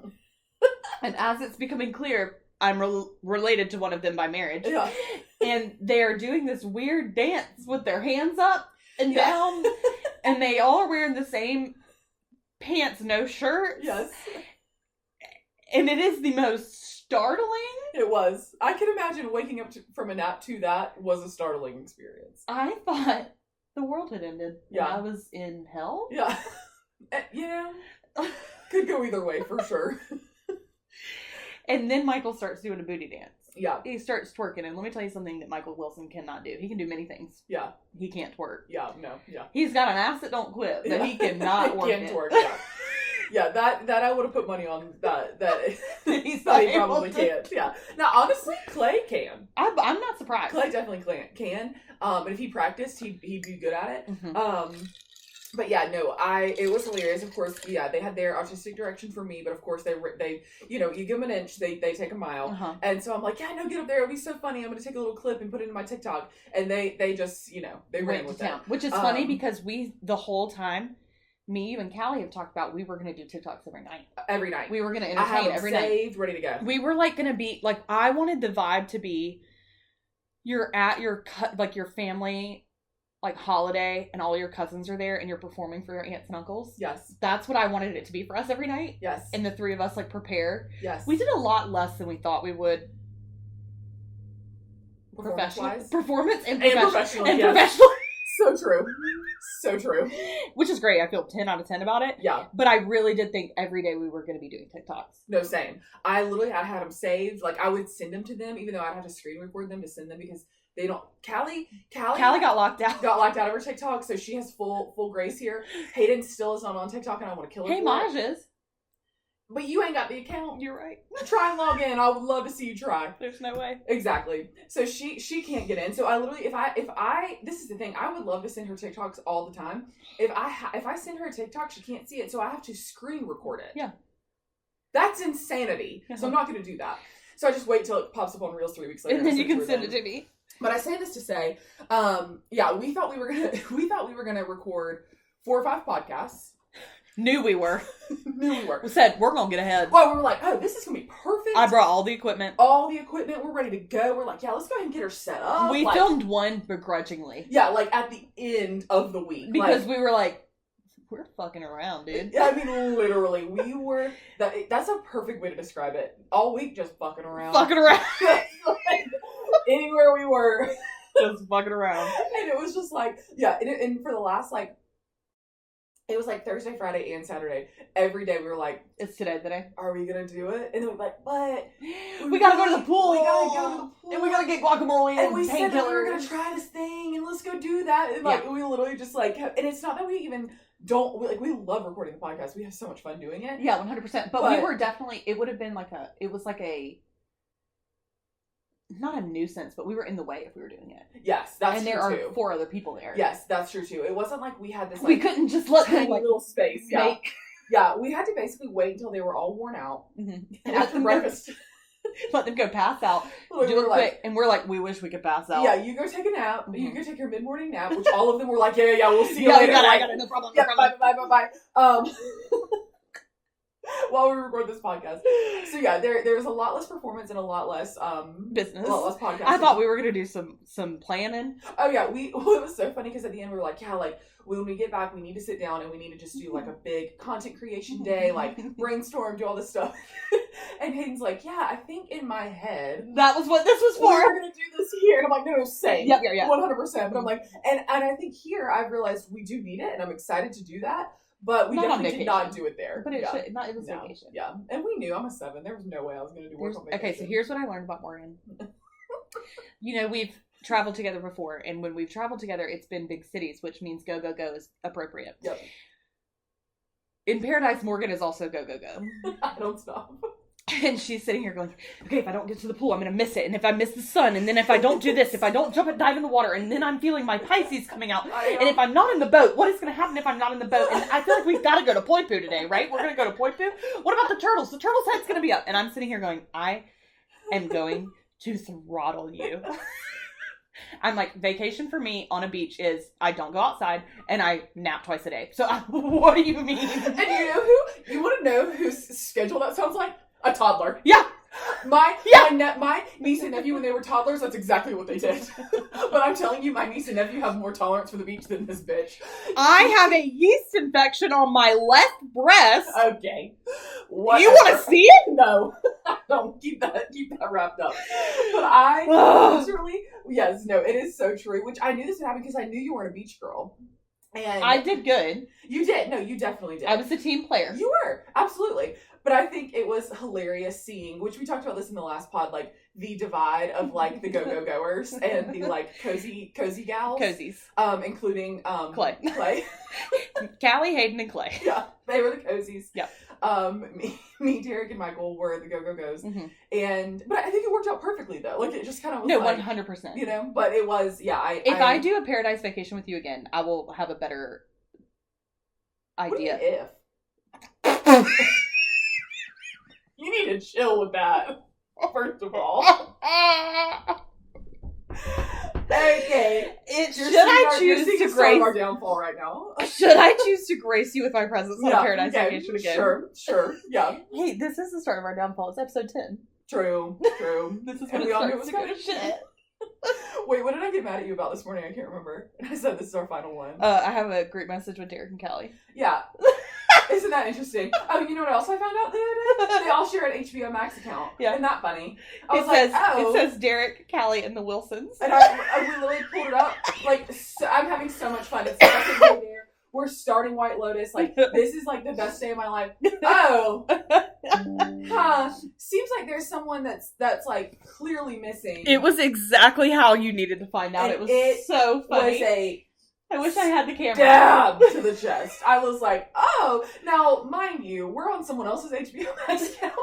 And as it's becoming clear, I'm related to one of them by marriage. Yeah. And they are doing this weird dance with their hands up and down. And they all are wearing the same pants, no shirts. Yes. And it is the most startling. It was. I can imagine waking up from a nap to that was a startling experience. I thought the world had ended. Yeah. I was in hell. Yeah. You know, could go either way for sure. And then Michael starts doing a booty dance. Yeah. He starts twerking, and let me tell you something that Michael Wilson cannot do. He can do many things. Yeah. He can't twerk. Yeah, no, yeah. He's got an ass that don't quit, but he cannot work it. Twerk, yeah. Yeah, that I would have put money on that he probably can't. Yeah. Now, honestly, Clay can. I'm not surprised. Clay definitely can. And if he practiced, he'd be good at it. Mm-hmm. But yeah, no, it was hilarious. Of course, yeah, they had their artistic direction for me, but of course they you know, you give them an inch, they take a mile. Uh-huh. And so I'm like, yeah, no, get up there, it'll be so funny. I'm going to take a little clip and put it in my TikTok. And they just, you know, they ran with town. Which is funny because the whole time, me, you, and Callie have talked about we were going to do TikToks every night. Every night. We were going to entertain every night. Saved, ready to go. We were like going to be, like, I wanted the vibe to be, you're at your family, like, holiday, and all your cousins are there, and you're performing for your aunts and uncles. Yes. That's what I wanted it to be for us every night. Yes. And the 3 of us, like, prepare. Yes. We did a lot less than we thought we would. Performance and professional. And professional. So true. So true. Which is great. I feel 10 out of 10 about it. Yeah. But I really did think every day we were going to be doing TikToks. No, same. I had them saved. Like, I would send them to them, even though I'd have to screen record them to send them because they don't. Callie got locked out. Got locked out of her TikTok, so she has full grace here. Hayden still is not on TikTok, and I want to kill her. Hey, Maj is. But you ain't got the account. You're right. Try and log in. I would love to see you try. There's no way. Exactly. So she can't get in. So I literally, if I, this is the thing. I would love to send her TikToks all the time. If I send her a TikTok, she can't see it. So I have to screen record it. Yeah. That's insanity. So I'm not going to do that. So I just wait till it pops up on Reels 3 weeks later. And then you can send it to me. But I say this to say, we thought we were gonna record 4 or 5 podcasts. Knew we were. We said, we're going to get ahead. Well, we were like, oh, this is going to be perfect. I brought all the equipment. We're ready to go. We're like, yeah, let's go ahead and get her set up. We filmed one begrudgingly. Yeah, like at the end of the week. Because we were like, we're fucking around, dude. Yeah, I mean, literally, we were, that's a perfect way to describe it. All week, just fucking around. Fucking around. Like, anywhere we were. Just fucking around. And it was just like, yeah, and for the last, like, it was like Thursday, Friday, and Saturday. Every day we were like, it's today. Are we going to do it? And then we're like, but we got to go to the pool. We got to go to the pool. And we got to get guacamole and we said that we were going painkillers. to try this thing and let's go do that. And like, we literally just like, and it's not that we even we love recording the podcast. We have so much fun doing it. Yeah, 100%. But we were definitely, it would have been like not a nuisance, but we were in the way if we were doing it. Yes, that's true too. And there are 4 other people there. Yes, that's true too. It wasn't like we had this. Like, we couldn't just let them like little space. Yeah, yeah. We had to basically wait until they were all worn out and after breakfast. Let them go pass out. Do it quick, and we're like, we wish we could pass out. Yeah, you go take a nap. Mm-hmm. You go take your mid-morning nap, which all of them were like, yeah, we'll see you later. I got it, no problem. Yeah, bye. while we record this podcast. So yeah, there's a lot less performance and a lot less business. A lot less podcasting. I thought we were gonna do some planning. Oh yeah, it was so funny because at the end we were like, yeah, like when we get back, we need to sit down and we need to just do like a big content creation day, like brainstorm, do all this stuff. And Hayden's like, yeah, I think in my head that was what this was for. We're gonna do this here, and I'm like, no, same, yeah, 100%. But I'm like, and I think here I've realized we do need it, and I'm excited to do that. But we definitely did not do it there. But it was vacation. Yeah, and we knew I'm a 7. There was no way I was gonna do work on vacation. Okay, so here's what I learned about Morgan. We've traveled together before, and when we've traveled together, it's been big cities, which means go is appropriate. Yep. In Paradise, Morgan is also go. I don't stop. And she's sitting here going, okay, if I don't get to the pool, I'm going to miss it. And if I miss the sun, and then if I don't do this, if I don't jump and dive in the water, and then I'm feeling my Pisces coming out. And if I'm not in the boat, what is going to happen if I'm not in the boat? And I feel like we've got to go to Poipu today, right? We're going to go to Poipu. What about the turtles? The turtle's head's going to be up. And I'm sitting here going, I am going to throttle you. I'm like, vacation for me on a beach is I don't go outside and I nap twice a day. So what do you mean? And you want to know whose schedule that sounds like? A toddler. Yeah. My niece and nephew, when they were toddlers, that's exactly what they did. But I'm telling you, my niece and nephew have more tolerance for the beach than this bitch. I have a yeast infection on my left breast. Okay. Whatever. You want to see it? No. Don't keep that wrapped up. But I literally, yes, no, it is so true. Which I knew this would happen because I knew you weren't a beach girl. And I did good. You did. No, you definitely did. I was a team player. You were. Absolutely. But I think it was hilarious seeing, which we talked about this in the last pod, like the divide of like the go-go-goers and the like cozy gals. Cozies. Including Clay. Callie, Hayden, and Clay. Yeah, they were the cozies. Yeah. Me, Derek, and Michael were the go-go-goes. Mm-hmm. But I think it worked out perfectly though. Like it just kind of was 100%. But it was, yeah. If I do a Paradise Vacation with you again, I will have a better idea. What if? You need to chill with that, first of all. Okay. Should I choose to grace our downfall right now? Should I choose to grace you with my presence on a Paradise Vacation again? Sure, yeah. Hey, this is the start of our downfall. It's episode 10. True. This is when it starts to go to shit. Wait, what did I get mad at you about this morning? I can't remember. And I said this is our final one. I have a group message with Derek and Callie. Yeah. Isn't that interesting? Oh, you know what else I found out the other day? They all share an HBO Max account. Yeah. Isn't that funny? It says Derek, Callie, and the Wilsons. And I literally pulled it up. Like, so, I'm having so much fun. It's the second day there. We're starting White Lotus. Like, this is like the best day of my life. Oh. Seems like there's someone that's like clearly missing. It was exactly how you needed to find out. And it was so funny. I wish I had the camera. Stab to the chest. I was like, oh. Now, mind you, we're on someone else's HBO Max account.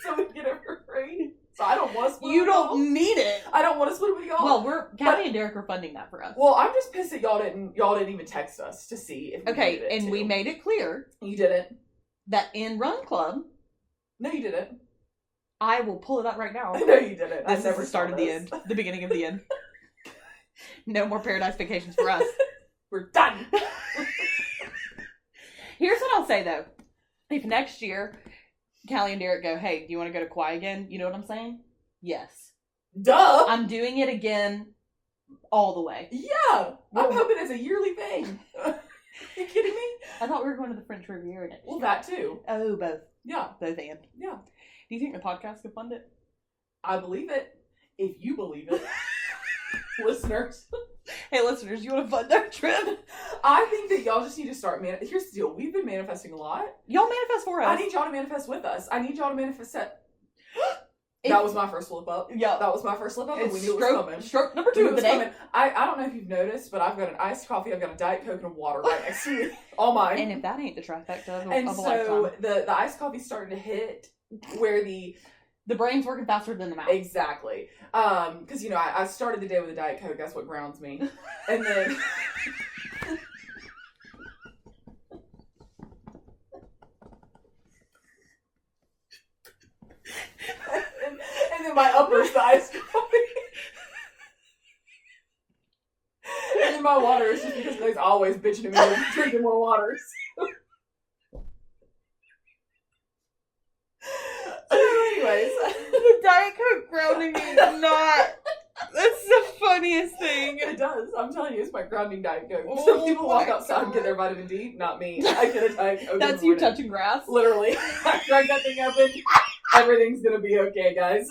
So we get it for free. So I don't want to split it with y'all. You don't need it. I don't want to split it with y'all. Well, Callie and Derek are funding that for us. Well, I'm just pissed that y'all didn't even text us to see if we needed it and we made it clear. You didn't. That in Run Club. No, you didn't. I will pull it up right now. No, you didn't. This is the start of the end. The beginning of the end. No more Paradise Vacations for us. We're done. Here's what I'll say, though. If next year, Callie and Derek go, hey, do you want to go to Kauai again? You know what I'm saying? Yes. Duh. I'm doing it again all the way. Yeah. I'm hoping it's a yearly thing. You kidding me? I thought we were going to the French Riviera next year. Well, that too. Oh, both. Yeah. Both and. Yeah. Do you think the podcast could fund it? I believe it. If you believe it. Listeners. Hey, listeners, you want to fund our trip? I think that y'all just need to start here's the deal. We've been manifesting a lot. Y'all manifest for us. I need y'all to manifest with us. I need y'all to manifest That was my first slip up. Yeah. That was my first slip up, and we knew it was coming. Stroke number 2 of the day. I don't know if you've noticed, but I've got an iced coffee, I've got a Diet Coke, and water right next to me. All mine. And if that ain't the trifecta of a lifetime. And so the iced coffee's starting to hit where the brain's working faster than the mouth. Exactly. Because, I started the day with a Diet Coke. That's what grounds me. And then... and then my upper's the iced coffee. And then my water is just because Clay's always bitching at me drinking more waters. the Diet Coke grounding me not. That's the funniest thing. It does. I'm telling you, it's my grounding Diet Coke. Some people walk outside and get their vitamin D. Not me. I get a Diet Coke. That's you touching grass? Literally. I crack that thing open. Everything's gonna be okay, guys.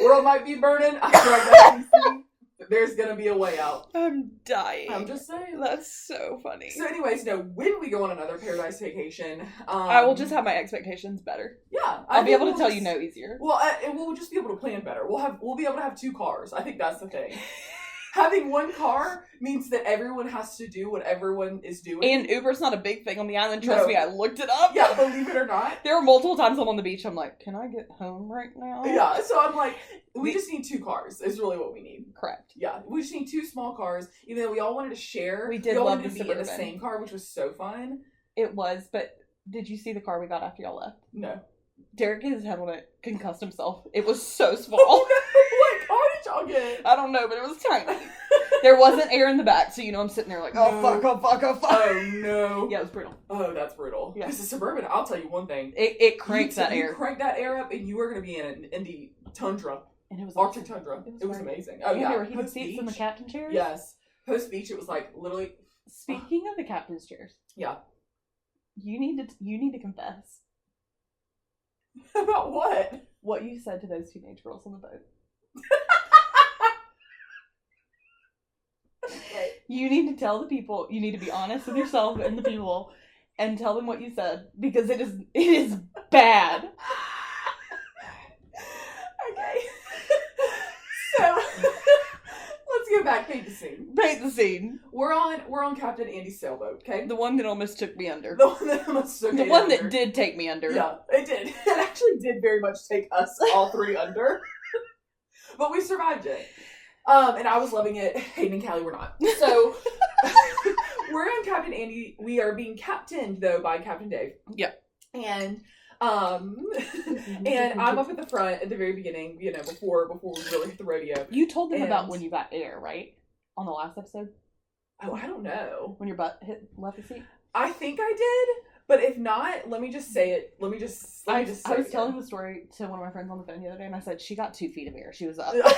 World might be burning. I crack that thing. There's gonna be a way out. I'm dying. I'm just saying. That's so funny. So anyways, when we go on another paradise vacation, I will just have my expectations better. Yeah. I'll be able to tell you no easier. Well, we'll just be able to plan better. We'll be able to have 2 cars. I think that's the thing. Having 1 car means that everyone has to do what everyone is doing. And Uber's not a big thing on the island. Trust me, I looked it up. Yeah, believe it or not. There were multiple times I'm on the beach, I'm like, can I get home right now? Yeah, so I'm like, we just need 2 cars is really what we need. Correct. Yeah, we just need 2 small cars. Even though we all wanted to share. We all wanted to be in the same car, which was so fun. It was, but did you see the car we got after y'all left? No. Derek hit his head on it, concussed himself. It was so small. Oh no, what car did y'all get? I don't know, but it was tiny. There wasn't air in the back, so I'm sitting there like, oh fuck. Oh no. Yeah, it was brutal. Oh, that's brutal. Yeah. Because the Suburban, I'll tell you one thing. It cranks that air. You crank that air up and you are going to be in an Indy tundra. And it was Arctic tundra. It was amazing. Oh yeah. There were heated seats in the captain's chairs? Yes. Post beach, it was like literally. Speaking of the captain's chairs. Yeah. You need to confess. About what? What you said to those teenage girls on the boat. Okay. You need to tell the people, you need to be honest with yourself and the people, and tell them what you said, because it is bad. Okay. So, let's go back, paint the scene. Paint the scene. We're on Captain Andy's sailboat, okay? The one that almost took me under. The one that almost took me under. The one that did take me under. Yeah, it did. It actually did very much take us all 3 under. But we survived it. And I was loving it. Hayden and Callie were not. So, we're on Captain Andy. We are being captained, though, by Captain Dave. Yeah. And I'm up at the front at the very beginning, before we really hit the rodeo. You told them about when you got air, right? On the last episode? Oh, I don't know. When your butt left the seat? I think I did. But if not, let me just say it. I was telling the story to one of my friends on the phone the other day, and I said, she got 2 feet of air. She was up. Like,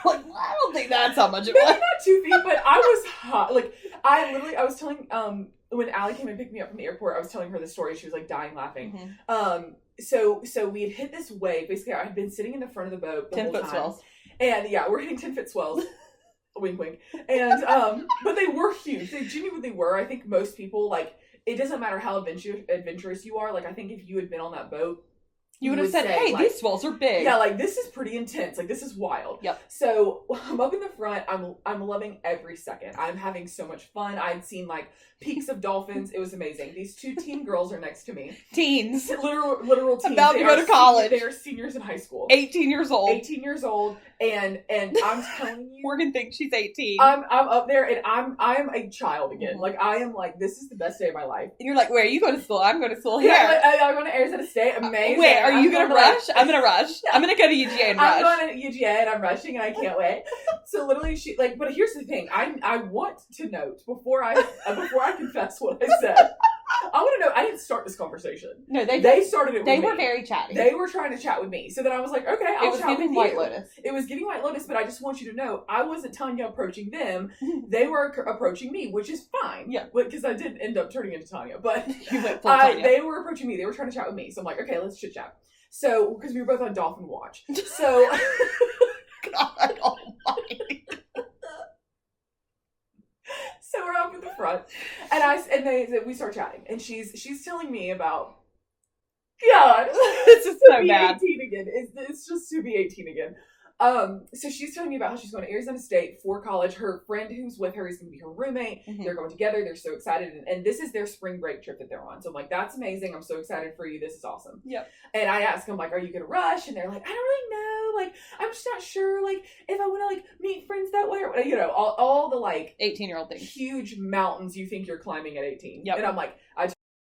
well, I don't think that's how much it was. Maybe not 2 feet, but I was hot. Like, I was telling, when Allie came and picked me up from the airport, I was telling her the story. She was, like, dying laughing. Mm-hmm. So we had hit this wave. Basically, I had been sitting in the front of the boat the whole time. 10-foot swells. And, yeah, we're hitting 10-foot swells. Wink, wink. And, but they were huge. They genuinely were. I think most people, like, it doesn't matter how adventurous you are. Like, I think if you had been on that boat, you would have said, hey, like, these swells are big. Yeah, like, this is pretty intense. Like, this is wild. Yep. So, I'm up in the front. I'm loving every second. I'm having so much fun. I'd seen, like, peaks of dolphins. It was amazing. These 2 teen girls are next to me. Teens. Literal teens. About to go to college. They are seniors in high school. 18 years old. 18 years old. And I'm telling you. Morgan thinks she's 18. I'm up there and I'm a child again. Mm-hmm. Like, I am like, this is the best day of my life. And you're like, where are you going to school? I'm going to school here. Yeah, I'm going to Arizona State. Amazing. Wait, are you going to rush? I'm going to rush. I'm going to go to UGA and rush. I'm going to UGA and I'm rushing and I can't wait. So literally but here's the thing. I want to note before I confess what I said. I want to know, I didn't start this conversation. No, they started it with me. They were very chatty. They were trying to chat with me. So then I was like, okay, I'll chat with you. It was giving White Lotus. It was giving White Lotus, but I just want you to know, I wasn't Tanya approaching them. They were approaching me, which is fine. Yeah. Because I did end up turning into Tanya. But you went full Tanya. They were approaching me. They were trying to chat with me. So I'm like, okay, let's chit chat. So, because we were both on Dolphin Watch. So. God almighty. So we're up at the front, and we start chatting, and she's telling me about, God, this is so bad. 18 again. It's just to be 18 again. So she's telling me about how she's going to Arizona State for college. Her friend who's with her is going to be her roommate. Mm-hmm. They're going together. They're so excited. And this is their spring break trip that they're on. So I'm like, that's amazing. I'm so excited for you. This is awesome. Yep. And I ask them, like, are you going to rush? And they're like, I don't really know. Like, I'm just not sure, like, if I want to, like, meet friends that way. Or, all the, like, 18-year-old things. Huge mountains you think you're climbing at 18. Yep. And I'm like, I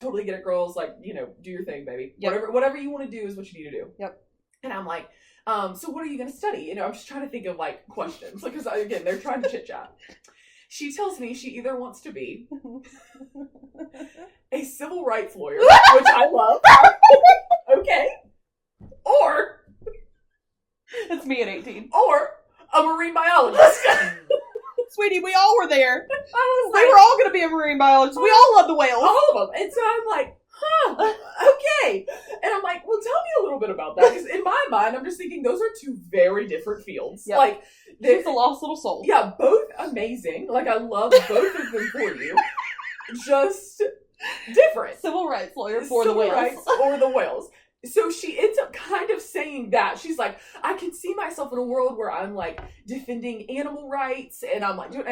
totally get it, girls. Like, do your thing, baby. Yep. Whatever you want to do is what you need to do. Yep. And I'm like, so what are you going to study? I'm just trying to think of, like, questions. Like, because, again, they're trying to chit-chat. She tells me she either wants to be a civil rights lawyer, which I love. Okay. Or It's me at 18. Or a marine biologist. Sweetie, we all were there. We were all going to be a marine biologist. We all love the whales. All of them. And so I'm like, okay. And I'm like, well, tell me a little bit about that. Because in my mind, I'm just thinking those are two very different fields. Yep. Like, she's a lost little soul. Yeah, both amazing. Like, I love both of them for you. Just different. Civil rights lawyer for the whales. Civil rights or the whales. So she ends up kind of saying that. She's like, I can see myself in a world where I'm like defending animal rights, and I'm like, okay.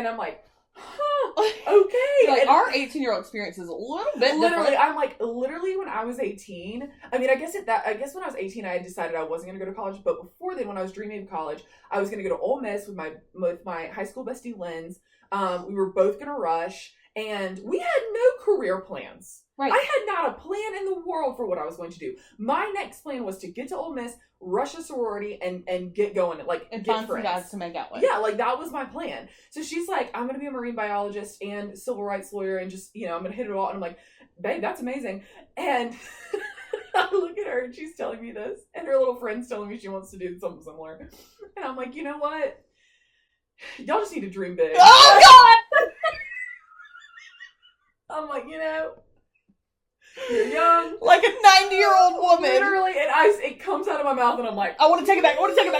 Like, our 18-year-old experience is a little bit different. I'm like, literally when I was 18, I mean, I guess when I was 18, I had decided I wasn't going to go to college, but before then, when I was dreaming of college, I was going to go to Ole Miss with my high school bestie, Linz. We were both going to rush, and we had no career plans. Right. I had not a plan in the world for what I was going to do. My next plan was to get to Ole Miss, rush a sorority, and get going, and find some guys to make out with. Yeah, like, that was my plan. So she's like, I'm going to be a marine biologist and civil rights lawyer, and just, I'm going to hit it all. And I'm like, babe, that's amazing. And I look at her, and she's telling me this, and her little friend's telling me she wants to do something similar. And I'm like, you know what? Y'all just need to dream big. Oh, God! I'm like, you're young. Like a 90-year-old woman. Literally, and it comes out of my mouth, and I'm like, I want to take it back. Whoa, I'm like,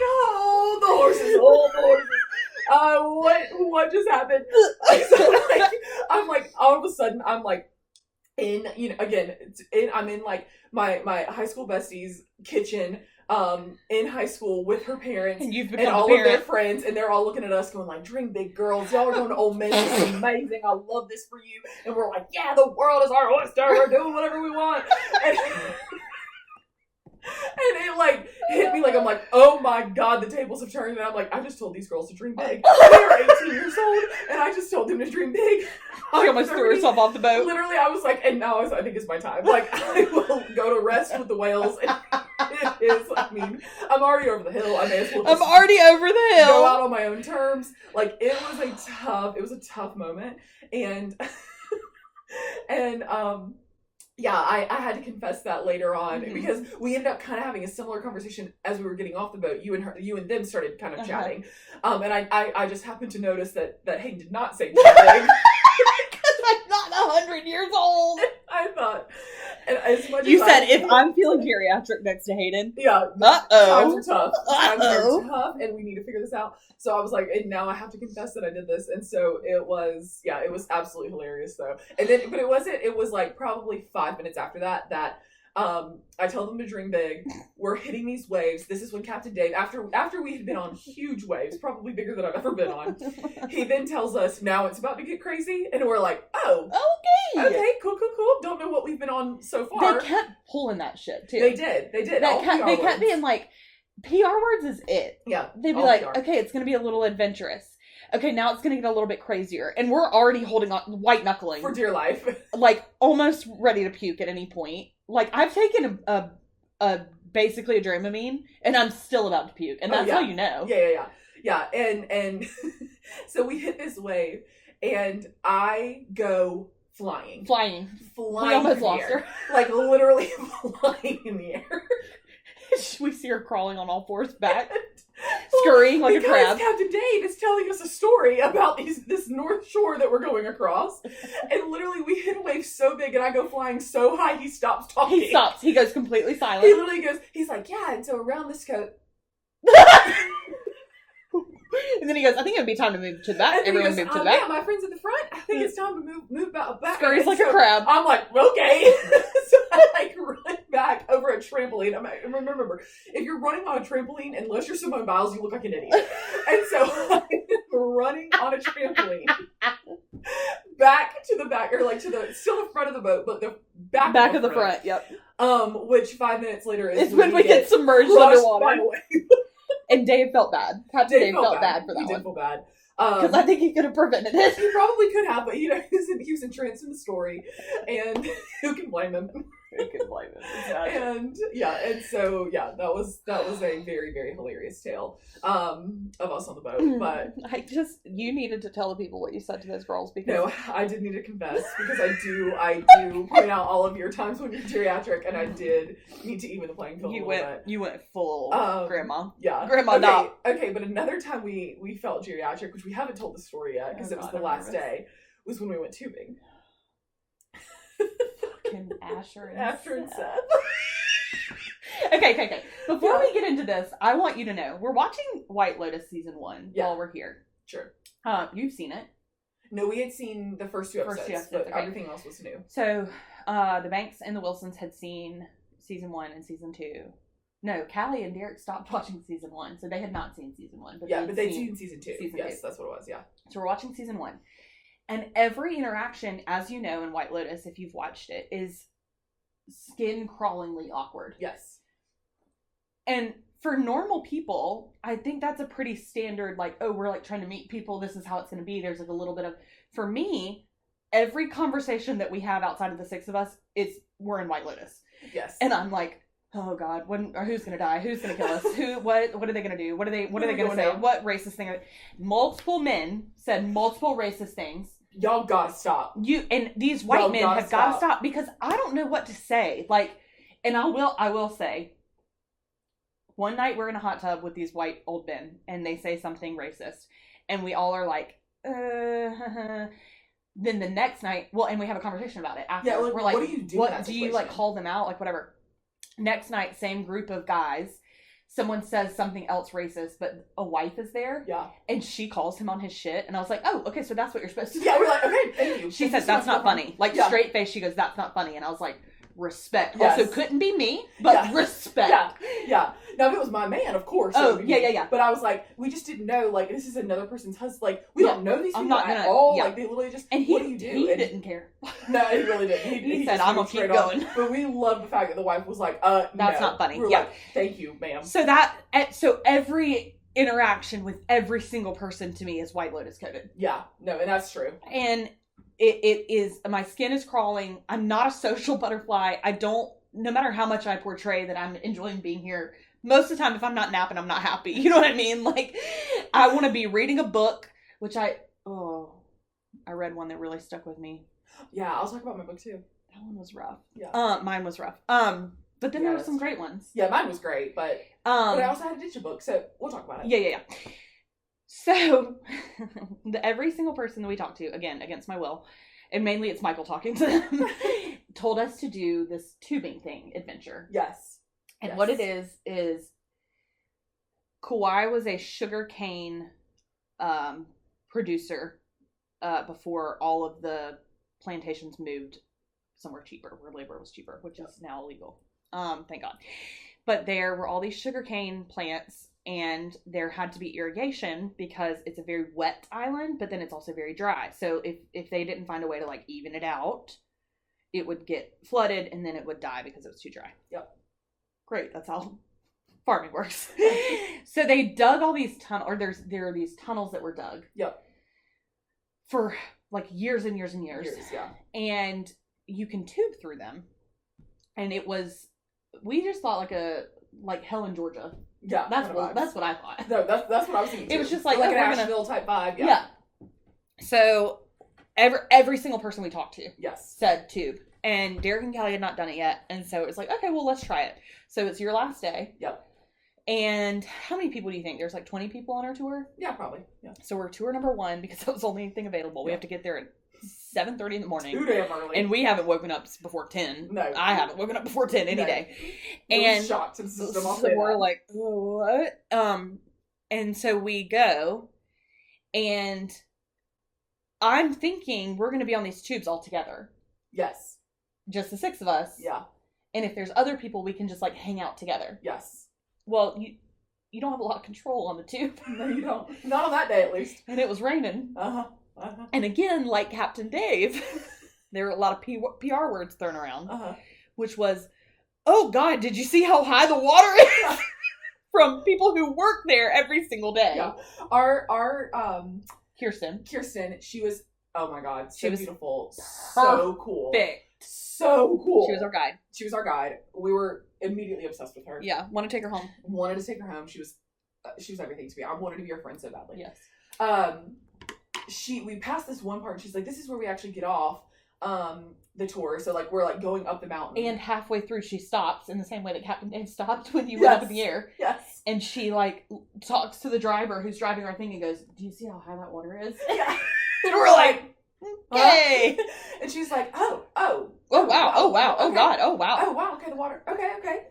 hold the horses. What just happened? I'm like, all of a sudden, I'm like, I'm in like my high school bestie's kitchen, in high school with her parents and all of their friends, and they're all looking at us going like, dream big, girls, y'all are going to Ole Miss, this is amazing, I love this for you. And we're like, yeah, the world is our oyster, we're doing whatever we want. And it like hit me, like, I'm like, oh my God, the tables have turned. And I'm like, I just told these girls to dream big. They are 18 years old, and I just told them to dream big. She almost threw herself off the boat. Literally, I was like, and now I think it's my time. Like, I will go to rest with the whales. And it is, I mean, I'm already over the hill. I may as well already over the hill. Go out on my own terms. Like, it was a tough moment. And, yeah, I had to confess that later on, because we ended up kind of having a similar conversation as we were getting off the boat. You and them started kind of chatting. And I just happened to notice that Hayden did not say anything. Because I'm not 100 years old. I thought, and as much you as said, if I'm feeling geriatric next to Hayden. Yeah. Times are tough. Times are tough, and we need to figure this out. So I was like, and now I have to confess that I did this. And so it was absolutely hilarious though. And then, but it was like probably 5 minutes after that, I tell them to dream big. We're hitting these waves. This is when Captain Dave, after we had been on huge waves, probably bigger than I've ever been on, he then tells us, now it's about to get crazy. And we're like, oh, okay, cool. Don't know what we've been on so far. They kept pulling that shit too. They did. They kept being like, PR words is it. Yeah. They'd be like, PR. Okay, it's going to be a little adventurous. Okay, now it's going to get a little bit crazier. And we're already holding on, white knuckling. For dear life. Like, almost ready to puke at any point. Like, I've taken basically a Dramamine, and I'm still about to puke. And that's how you know. Yeah. And so we hit this wave, and I go flying. We almost lost her. Like, literally flying in the air. We see her crawling on all fours back, scurrying like a crab. Captain Dave is telling us a story about this North Shore that we're going across, and literally we hit a wave so big, and I go flying so high, he stops talking. He stops. He goes completely silent. He literally goes, he's like, yeah, and so around this coast. And then he goes, I think it would be time to move to the back. Everyone move to the back. Yeah, my friends at the front, I think it's time to move back. Scurries like a crab. I'm like, okay. So I like run back over a trampoline. Remember, if you're running on a trampoline, unless you're Simone Biles, you look like an idiot. And so I'm running on a trampoline back to the back, or like still the front of the boat, but the back of the front. Yep. Which 5 minutes later is when we get submerged underwater. And Dave felt bad. Captain Dave felt bad for that one. He did feel bad. Because I think he could have prevented it. He probably could have, but he was entranced in the story, and who can blame him? I couldn't blame it. And so that was a very, very hilarious tale of us on the boat. But you needed to tell the people what you said to those girls, because no, I did need to confess, because I do point out all of your times when you're geriatric, and I did need to even the playing field a little bit. You went full grandma. Yeah, grandma. Okay, but another time we felt geriatric, which we haven't told the story yet because it was the last day, was when we went tubing. Fucking Asher and Seth. Okay. Before we get into this, I want you to know we're watching White Lotus season 1 while we're here. Sure. You've seen it. No, we had seen the first two episodes, but everything else was new. So, the Banks and the Wilsons had seen season 1 and season 2. No, Callie and Derek stopped watching season 1, so they had not seen season 1. But they'd seen season 2. Yes, that's what it was, yeah. So we're watching season 1. And every interaction, as you know in White Lotus, if you've watched it, is skin-crawlingly awkward. Yes. And for normal people, I think that's a pretty standard, like, oh, we're, like, trying to meet people, this is how it's going to be. There's, like, a little bit of... For me, every conversation that we have outside of the 6 of us, we're in White Lotus. Yes. And I'm like, oh, God, who's going to die? Who's going to kill us? What are they going to do? What are they going to say? Down? What racist thing? Multiple men said multiple racist things. Y'all gotta stop. And these white men have gotta stop, because I don't know what to say. Like, and I will say, one night we're in a hot tub with these white old men, and they say something racist, and we all are like, Then the next night, and we have a conversation about it after. Yeah, like, we're like, what do you do? What do you like? Call them out, like whatever. Next night, same group of guys. Someone says something else racist, but a wife is there. Yeah. And she calls him on his shit. And I was like, oh, okay, so that's what you're supposed to do. Yeah, we're like, okay, thank you. She said, that's not funny. Like, straight face, she goes, that's not funny. And I was like, respect. Yes. Also, couldn't be me, but respect. Yeah. Now, if it was my man, of course. Oh, yeah. But I was like, we just didn't know, like, this is another person's husband. Like, we don't know these people at all. Like, they literally just, and what do you do? He didn't care. No, he really didn't. He said, I'm going to keep going. But we loved the fact that the wife was like, that's not funny. We were like, thank you, ma'am. So every interaction with every single person to me is White Lotus coded. Yeah. No, and that's true. And it is, my skin is crawling. I'm not a social butterfly. No matter how much I portray that I'm enjoying being here, most of the time, if I'm not napping, I'm not happy. You know what I mean? Like, I want to be reading a book, which I read one that really stuck with me. Yeah, I'll talk about my book too. That one was rough. Yeah. Mine was rough. But then there were some great ones. Yeah, mine was great, but I also had to ditch a book, so we'll talk about it. Yeah. So, every single person that we talked to, again, against my will, and mainly it's Michael talking to them, told us to do this tubing thing adventure. Yes. And what it is Kauai was a sugarcane producer before all of the plantations moved somewhere cheaper, where labor was cheaper, which is now illegal. Thank God. But there were all these sugarcane plants, and there had to be irrigation because it's a very wet island, but then it's also very dry. So if they didn't find a way to like even it out, it would get flooded and then it would die because it was too dry. Yep. Great, that's how farming works. So they dug all these tunnels, or there are these tunnels that were dug. Yep. For like years and years and years. Yeah. And you can tube through them. And we just thought like hell in Georgia. Yeah. That's what I thought. No, that's what I was thinking too. It was just like an Asheville type vibe. Yeah. So every single person we talked to said tube. And Derek and Callie had not done it yet. And so it was like, okay, well, let's try it. So it's your last day. Yep. And how many people do you think? There's like 20 people on our tour? Yeah, probably. Yeah. So we're tour number 1 because that was the only thing available. We have to get there at 7:30 in the morning. Too damn early. And we haven't woken up before 10. No. I haven't woken up before 10 any day. And shocked and system. So we're like, what? And so we go, and I'm thinking we're going to be on these tubes all together. Yes. Just the 6 of us. Yeah. And if there's other people, we can just like hang out together. Yes. Well, you don't have a lot of control on the tube. No, you don't. Not on that day, at least. And it was raining. And again, like Captain Dave, there were a lot of PR words thrown around, which was, oh God, did you see how high the water is? From people who work there every single day. Yeah. Our Kirsten, she was Oh my god, so beautiful, so cool, so cool. She was our guide. We were immediately obsessed with her. Yeah, wanted to take her home. She was everything to me. I wanted to be her friend so badly. Yes. We passed this one part, and she's like, "This is where we actually get off the tour." So like we're like going up the mountain, and halfway through she stops in the same way that Captain Dan stopped when you went up in the air. Yes. And she like talks to the driver who's driving our thing and goes, "Do you see how high that water is?" Yeah. And we're like, "Okay." And she's like, "Oh wow, oh wow, okay. Oh god, oh wow, oh wow, okay, the water, okay."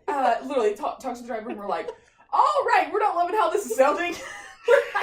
Literally talks to the driver, and we're like, "All right, we're not loving how this is sounding."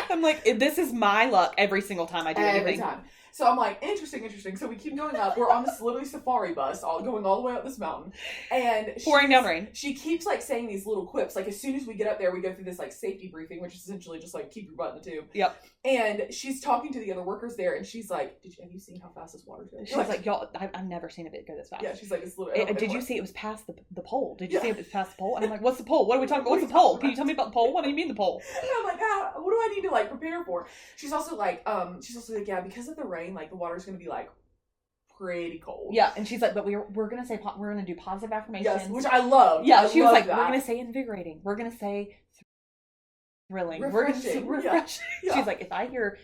I'm like, this is my luck every single time I do anything. Every time. So I'm like, interesting. So we keep going up. We're on this literally safari bus, going all the way up this mountain, and pouring down rain. She keeps like saying these little quips. Like as soon as we get up there, we go through this like safety briefing, which is essentially just like keep your butt in the tube. Yep. And she's talking to the other workers there, and she's like, have you seen how fast this water's going? She's like, y'all, I've never seen a bit go this fast. Yeah, she's like, it's literally. Did you see it was past the pole? Did you see it was past the pole? And I'm like, what's the pole? What are we talking about? What's the pole? Can you tell me about the pole? What do you mean the pole? And I'm like, what do I need to like prepare for? She's also like, yeah, because of the rain, like the water's gonna be like pretty cold. Yeah, and she's like, but we're gonna say we're gonna do positive affirmations. Yes, which I love. Yeah, she was like, we're gonna say invigorating. We're gonna say thrilling. Refreshing. We're gonna say refreshing. Yeah. She's like, if I hear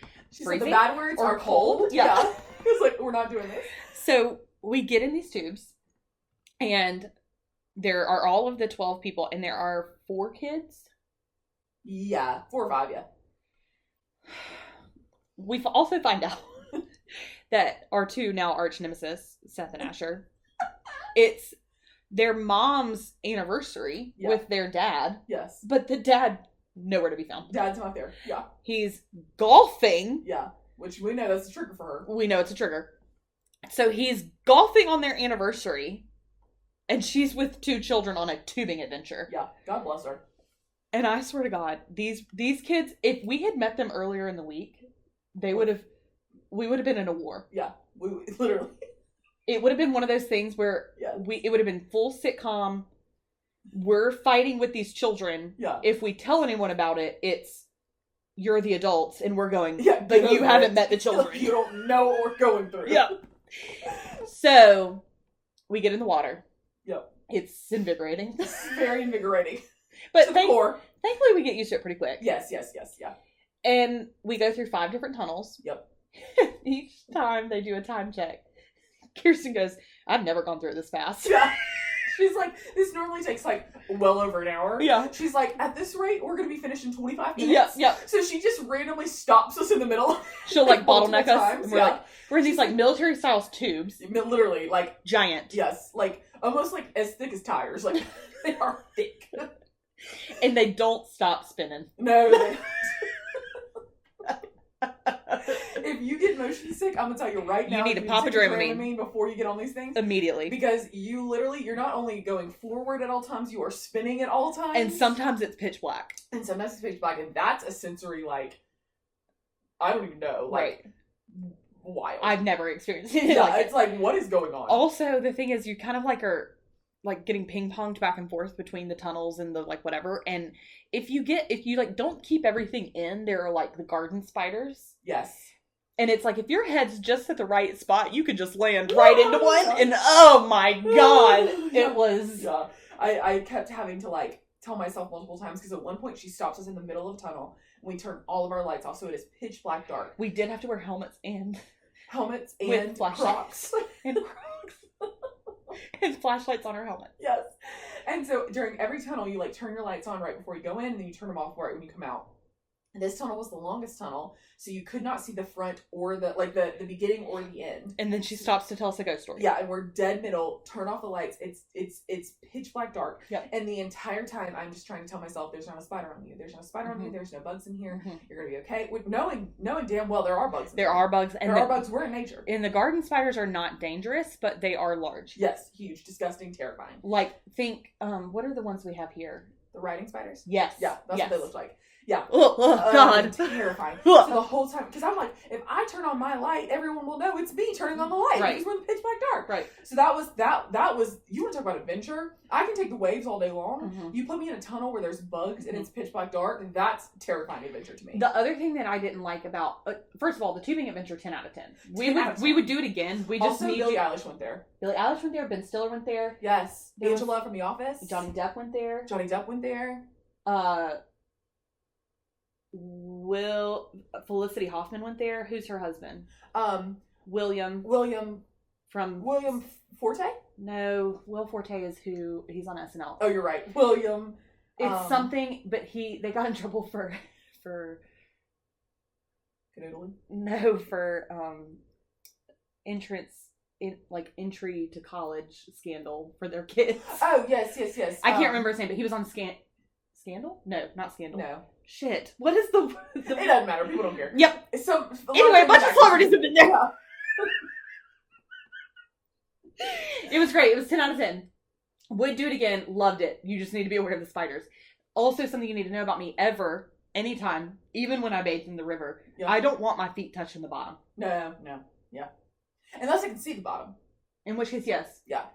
freezing, the bad words are cold. Yeah. It's like, we're not doing this. So we get in these tubes, and there are all of the 12 people, and there are 4 kids. Yeah, 4 or 5. Yeah. We also find out that our 2 now arch nemesis, Seth and Asher, it's their mom's anniversary with their dad. Yes. But the dad, nowhere to be found. Dad's not there. Yeah. He's golfing. Yeah. Which we know that's a trigger for her. We know it's a trigger. So he's golfing on their anniversary, and she's with 2 children on a tubing adventure. Yeah. God bless her. And I swear to God, these kids, if we had met them earlier in the week, we would have been in a war. Yeah, we literally. It would have been one of those things where it would have been full sitcom. We're fighting with these children. Yeah. If we tell anyone about it, it's you're the adults, and we're going. Yeah, but you haven't met the children. You don't know what we're going through. Yeah. So we get in the water. Yep. It's invigorating. It's very invigorating. But thankfully, we get used to it pretty quick. Yes, yeah. And we go through 5 different tunnels. Yep. Each time they do a time check, Kirsten goes, I've never gone through it this fast. Yeah. She's like, this normally takes like well over an hour. Yeah. She's like, at this rate, we're going to be finished in 25 minutes. Yeah. So she just randomly stops us in the middle. She'll like bottleneck us. And we're in these like military style tubes. Literally like. Giant. Yes. Like almost like as thick as tires. Like they are thick. And they don't stop spinning. No, they If you get motion sick, I'm gonna tell you right now, you need to pop a Dramamine before you get on these things immediately, because you're not only going forward at all times, you are spinning at all times, and sometimes it's pitch black, and that's a sensory like I don't even know like wild. I've never experienced it. Yeah, it's like what is going on. Also, the thing is, you kind of like are like getting ping ponged back and forth between the tunnels and the like whatever, and if you like don't keep everything in, there are like the garden spiders. Yes. And it's like, if your head's just at the right spot, you could just land right into one. And oh my God, it was. Yeah. I kept having to like tell myself multiple times because at one point she stops us in the middle of a tunnel and we turn all of our lights off. So it is pitch black dark. We did have to wear helmets and Crocs. And Crocs. And flashlights on our helmet. Yes. And so during every tunnel, you like turn your lights on right before you go in and then you turn them off right when you come out. And this tunnel was the longest tunnel, so you could not see the front or the beginning or the end. And then she stops to tell us a ghost story. Yeah, and we're dead middle. Turn off the lights. It's pitch black dark. Yep. And the entire time, I'm just trying to tell myself, "There's not a spider on you. There's no spider on you. There's no bugs in here. You're gonna be okay." With knowing damn well there are bugs. There are bugs. And there are bugs. We're in nature. And the garden spiders are not dangerous, but they are large. Yes, huge, disgusting, terrifying. Like think, what are the ones we have here? The riding spiders. Yes. Yeah, that's what they look like. Yeah. God. Terrifying. So the whole time, because I'm like, if I turn on my light, everyone will know it's me turning on the light. Right. Because we're in the pitch black dark. Right. So that was, you want to talk about adventure? I can take the waves all day long. Mm-hmm. You put me in a tunnel where there's bugs and it's pitch black dark, and that's terrifying adventure to me. The other thing that I didn't like about, first of all, the tubing adventure, 10 out of 10. We would do it again. We just also, Billie Eilish went there. Billie Eilish went there. Ben Stiller went there. Yes. Angela from The Office. Johnny Depp went there. Felicity Hoffman went there. Who's her husband? William Forte? No, Will Forte is he's on SNL. Oh, you're right. William. It's something, but they got in trouble for canoodling? No, for entry to college scandal for their kids. Oh, yes. I can't remember his name, but he was on Scandal? No, not Scandal. No. Shit. What is the It doesn't matter. People don't care. Yep. So anyway, a bunch of celebrities have been there. Yeah. It was great. It was 10 out of 10. Would do it again. Loved it. You just need to be aware of the spiders. Also, something you need to know about me anytime, even when I bathe in the river, yeah. I don't want my feet touching the bottom. No. Yeah. Unless I can see the bottom. In which case, yes. Yeah.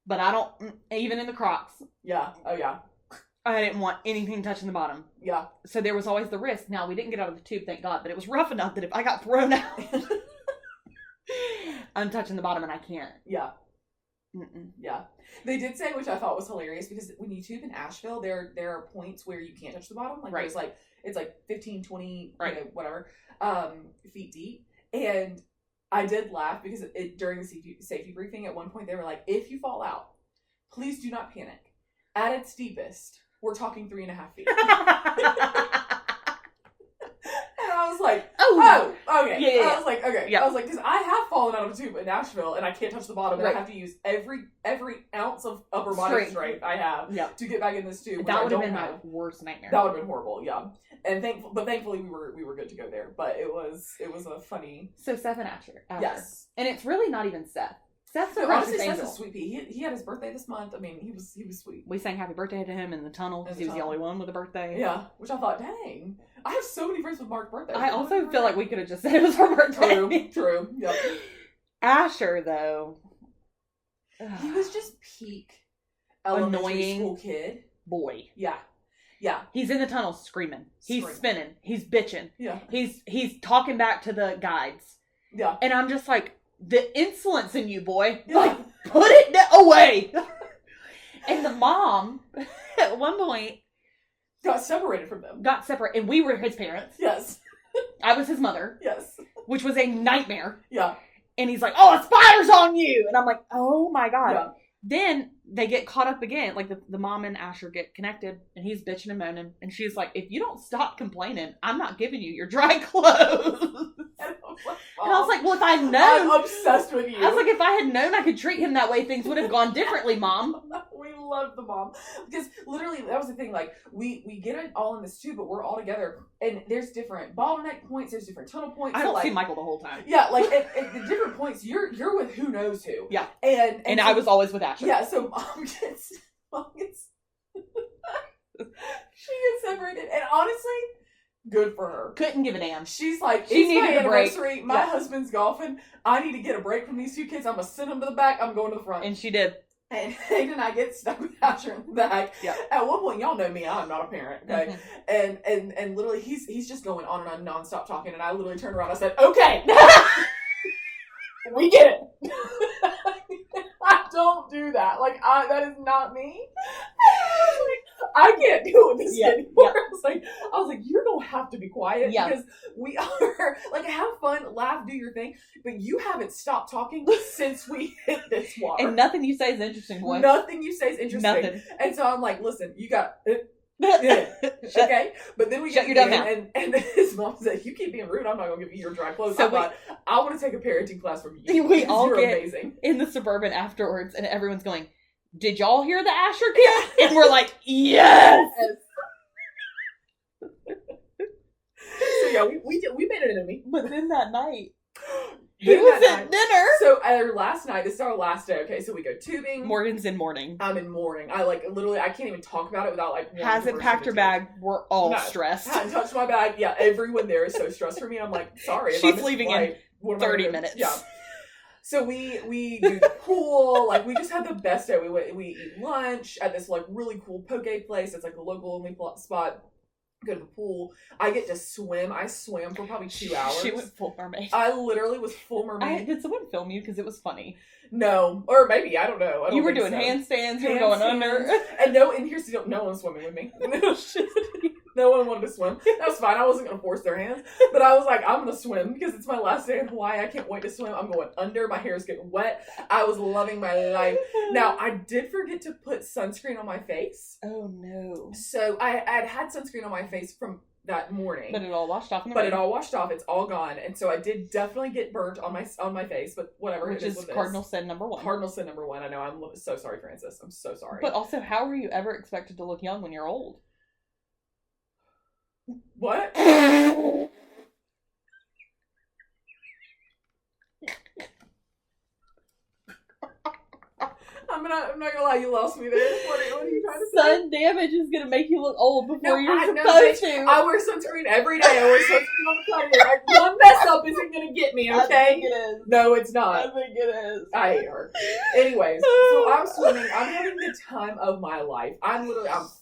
But I don't, even in the Crocs. Yeah. Oh, yeah. I didn't want anything touching the bottom. Yeah. So there was always the risk. Now, we didn't get out of the tube, thank God, but it was rough enough that if I got thrown out, I'm touching the bottom and I can't. Yeah. Mm-mm. Yeah. They did say, which I thought was hilarious, because when you tube in Asheville, there are points where you can't touch the bottom. Like, right. It's 15, 20, right. Whatever, feet deep. And I did laugh because during the safety briefing, at one point, they were like, if you fall out, please do not panic. At its steepest, we're talking 3.5 feet. And I was like, oh okay. Yeah. I was like, okay. Yeah. I was like, because I have fallen out of a tube in Nashville and I can't touch the bottom, and I have to use every ounce of upper body strength I have to get back in this tube. That would have been my worst nightmare. That would have been horrible, yeah. And thankfully we were good to go there. But it was a funny. So Seth and Asher. Yes. And it's really not even Seth. Seth's a sweet pea. He had his birthday this month. I mean, he was sweet. We sang happy birthday to him in the tunnel because he was the only one with a birthday. Yeah, which I thought, dang, I have so many friends with Mark's birthday. I also feel like we could have just said it was her birthday. True. Yep. Asher, though, he was just peak elementary school kid. Boy. Yeah. He's in the tunnel screaming. He's spinning. He's bitching. Yeah. He's talking back to the guides. Yeah. And I'm just like, the insolence in you, boy. Yeah. Like, put it away. And the mom, at one point, got separated from them. And we were his parents. Yes. I was his mother. Yes. Which was a nightmare. Yeah. And he's like, oh, a spider's on you. And I'm like, oh my God. Yeah. Then they get caught up again. Like the mom and Asher get connected, and he's bitching and moaning. And she's like, if you don't stop complaining, I'm not giving you your dry clothes. And I was like, well, if I'd known. I'm obsessed with you. I was like, if I had known I could treat him that way, things would have gone differently, Mom. We loved the mom. Because literally, that was the thing. Like, we get it all in this too, but we're all together. And there's different bottleneck points. There's different tunnel points. I don't see Michael the whole time. Yeah, like, at the different points, you're with who knows who. Yeah. And so, I was always with Asher. Yeah, so mom gets she gets separated. And honestly, good for her. Couldn't give a damn. She's like, it's my anniversary. My husband's golfing. I need to get a break from these two kids. I'm going to send them to the back. I'm going to the front. And she did. And Hayden and I get stuck with Asher in the back. Yeah. At one point, y'all know me. I'm not a parent. Okay. Mm-hmm. And literally, he's just going on and on nonstop talking. And I literally turned around and I said, okay. We get it. I don't do that. Like, that is not me. I can't deal with this anymore. Yeah. I was like, you're gonna have to be quiet because we are like, have fun, laugh, do your thing, but you haven't stopped talking since we hit this water. And nothing you say is interesting, boy. Nothing you say is interesting. Nothing. And so I'm like, listen, you got okay, but then we shut your dumb mouth. And his mom said, "You keep being rude. I'm not gonna give you your dry clothes." So I want to take a parenting class from you. We all you're get amazing. In the Suburban afterwards, and everyone's going, "Did y'all hear the Asher kid?" And we're like, "Yes." So yeah, we made it an enemy. But then that night, It was at dinner. So our last night, this is our last day. Okay, so we go tubing. Morgan's in mourning. I'm in mourning. I literally, I can't even talk about it without hasn't packed her bag. We're all stressed. Hadn't touched my bag. Yeah, everyone there is so stressed for me. I'm like, sorry. She's leaving in 30 minutes. Yeah. So we do the pool. We just had the best day. We eat lunch at this really cool poke place. It's a local only spot. Go to the pool. I get to swim. I swam for probably 2 hours. She went full mermaid. I literally was full mermaid. Did someone film you? Because it was funny. No. Or maybe. I don't know. You were doing handstands. You were going under. And here's the deal. No one's swimming with me. No one wanted to swim. That was fine. I wasn't going to force their hands. But I was like, I'm going to swim because it's my last day in Hawaii. I can't wait to swim. I'm going under. My hair is getting wet. I was loving my life. Now, I did forget to put sunscreen on my face. Oh, no. So I had sunscreen on my face from that morning. But it all washed off. It all washed off. It's all gone. And so I did definitely get burnt on my face. But whatever. Which is cardinal sin number one. Cardinal sin number one. I know. I'm so sorry, Francis. I'm so sorry. But also, how are you ever expected to look young when you're old? What? I'm not gonna lie, you lost me there. What are you trying to say? Sun damage is gonna make you look old before you're supposed to. I wear sunscreen every day. I wear sunscreen on the patio. One mess up isn't gonna get me, okay? I think it is. No, it's not. I think it is. I hate her. Anyways, so I'm swimming. I'm having the time of my life. I'm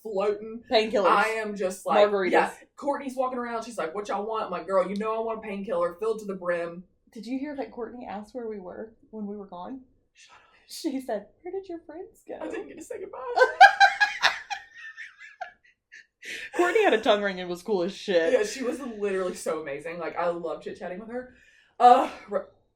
floating. Painkillers. I am just like, margaritas. Yeah. Courtney's walking around. She's like, what y'all want? I'm like, girl, you know I want a painkiller filled to the brim. Did you hear that Courtney asked where we were when we were gone? Shut up. She said, where did your friends go? I didn't get to say goodbye. Courtney had a tongue ring and was cool as shit. Yeah, she was literally so amazing. I love chit-chatting with her.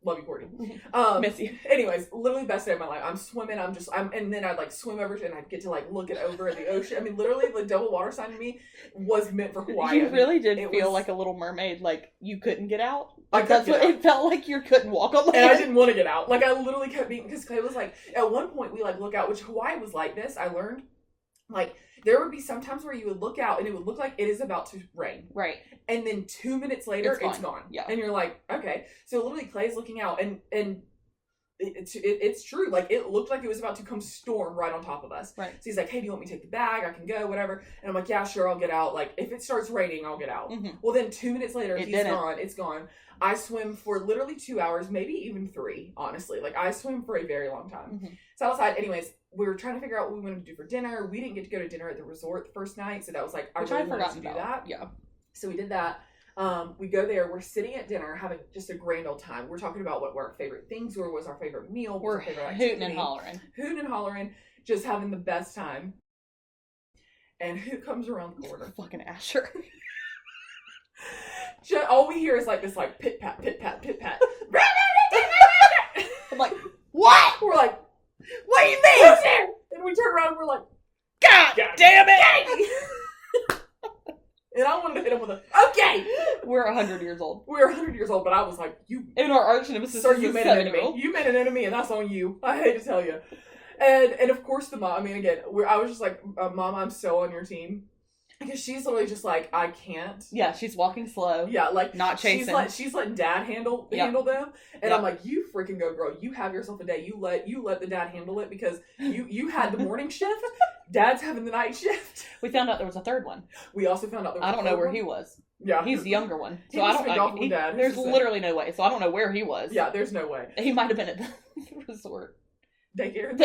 Love you, Courtney. Miss you. Anyways, literally best day of my life. I'm swimming. And then I'd swim over and I'd get to look it over at the ocean. I mean, literally the double water sign to me was meant for Hawaii. You really did feel like a little mermaid. You couldn't get out. That's what it felt like. You couldn't walk on land. And I didn't want to get out. I literally kept being, because Clay was at one point we look out, which Hawaii was like this. I learned there would be some times where you would look out and it would look like it is about to rain. Right. And then 2 minutes later, it's gone. Yeah. And you're like, okay. So literally Clay's looking out and it's true. It looked like it was about to come storm right on top of us. Right. So he's like, hey, do you want me to take the bag? I can go, whatever. And I'm like, yeah, sure, I'll get out. If it starts raining, I'll get out. Mm-hmm. Well, then 2 minutes later, gone. It's gone. I swim for literally 2 hours, maybe even 3, honestly. I swim for a very long time. Mm-hmm. So outside, anyways, we were trying to figure out what we wanted to do for dinner. We didn't get to go to dinner at the resort the first night. So that was I really wanted to do that. Yeah. So we did that. We go there. We're sitting at dinner, having just a grand old time. We're talking about what our favorite things were, was our favorite meal, we're our favorite activity. hooting and hollering, just having the best time. And who comes around the corner? Fucking Asher. All we hear is this pit pat, pit pat, pit pat. I'm like, what? We're like, what do you mean? And we turn around and we're like, God damn it! And I wanted to hit him with okay! We're 100 years old. We're 100 years old, but I was like, you... And our arch nemesis sir, you made an enemy. You made an enemy, and that's on you. I hate to tell you. And of course the mom, I was just like, Mom, I'm so on your team. Because she's literally just like, I can't. Yeah, she's walking slow. Yeah, not chasing. She's letting Dad handle them. And I'm like, you freaking go, girl. You have yourself a day. You let the dad handle it because you had the morning shift. Dad's having the night shift. We found out there was a third one. We also found out there was I don't know where he was. Yeah. He's the younger one. So I don't know. There's literally no way. So I don't know where he was. Yeah, there's no way. He might have been at the resort. Daycare.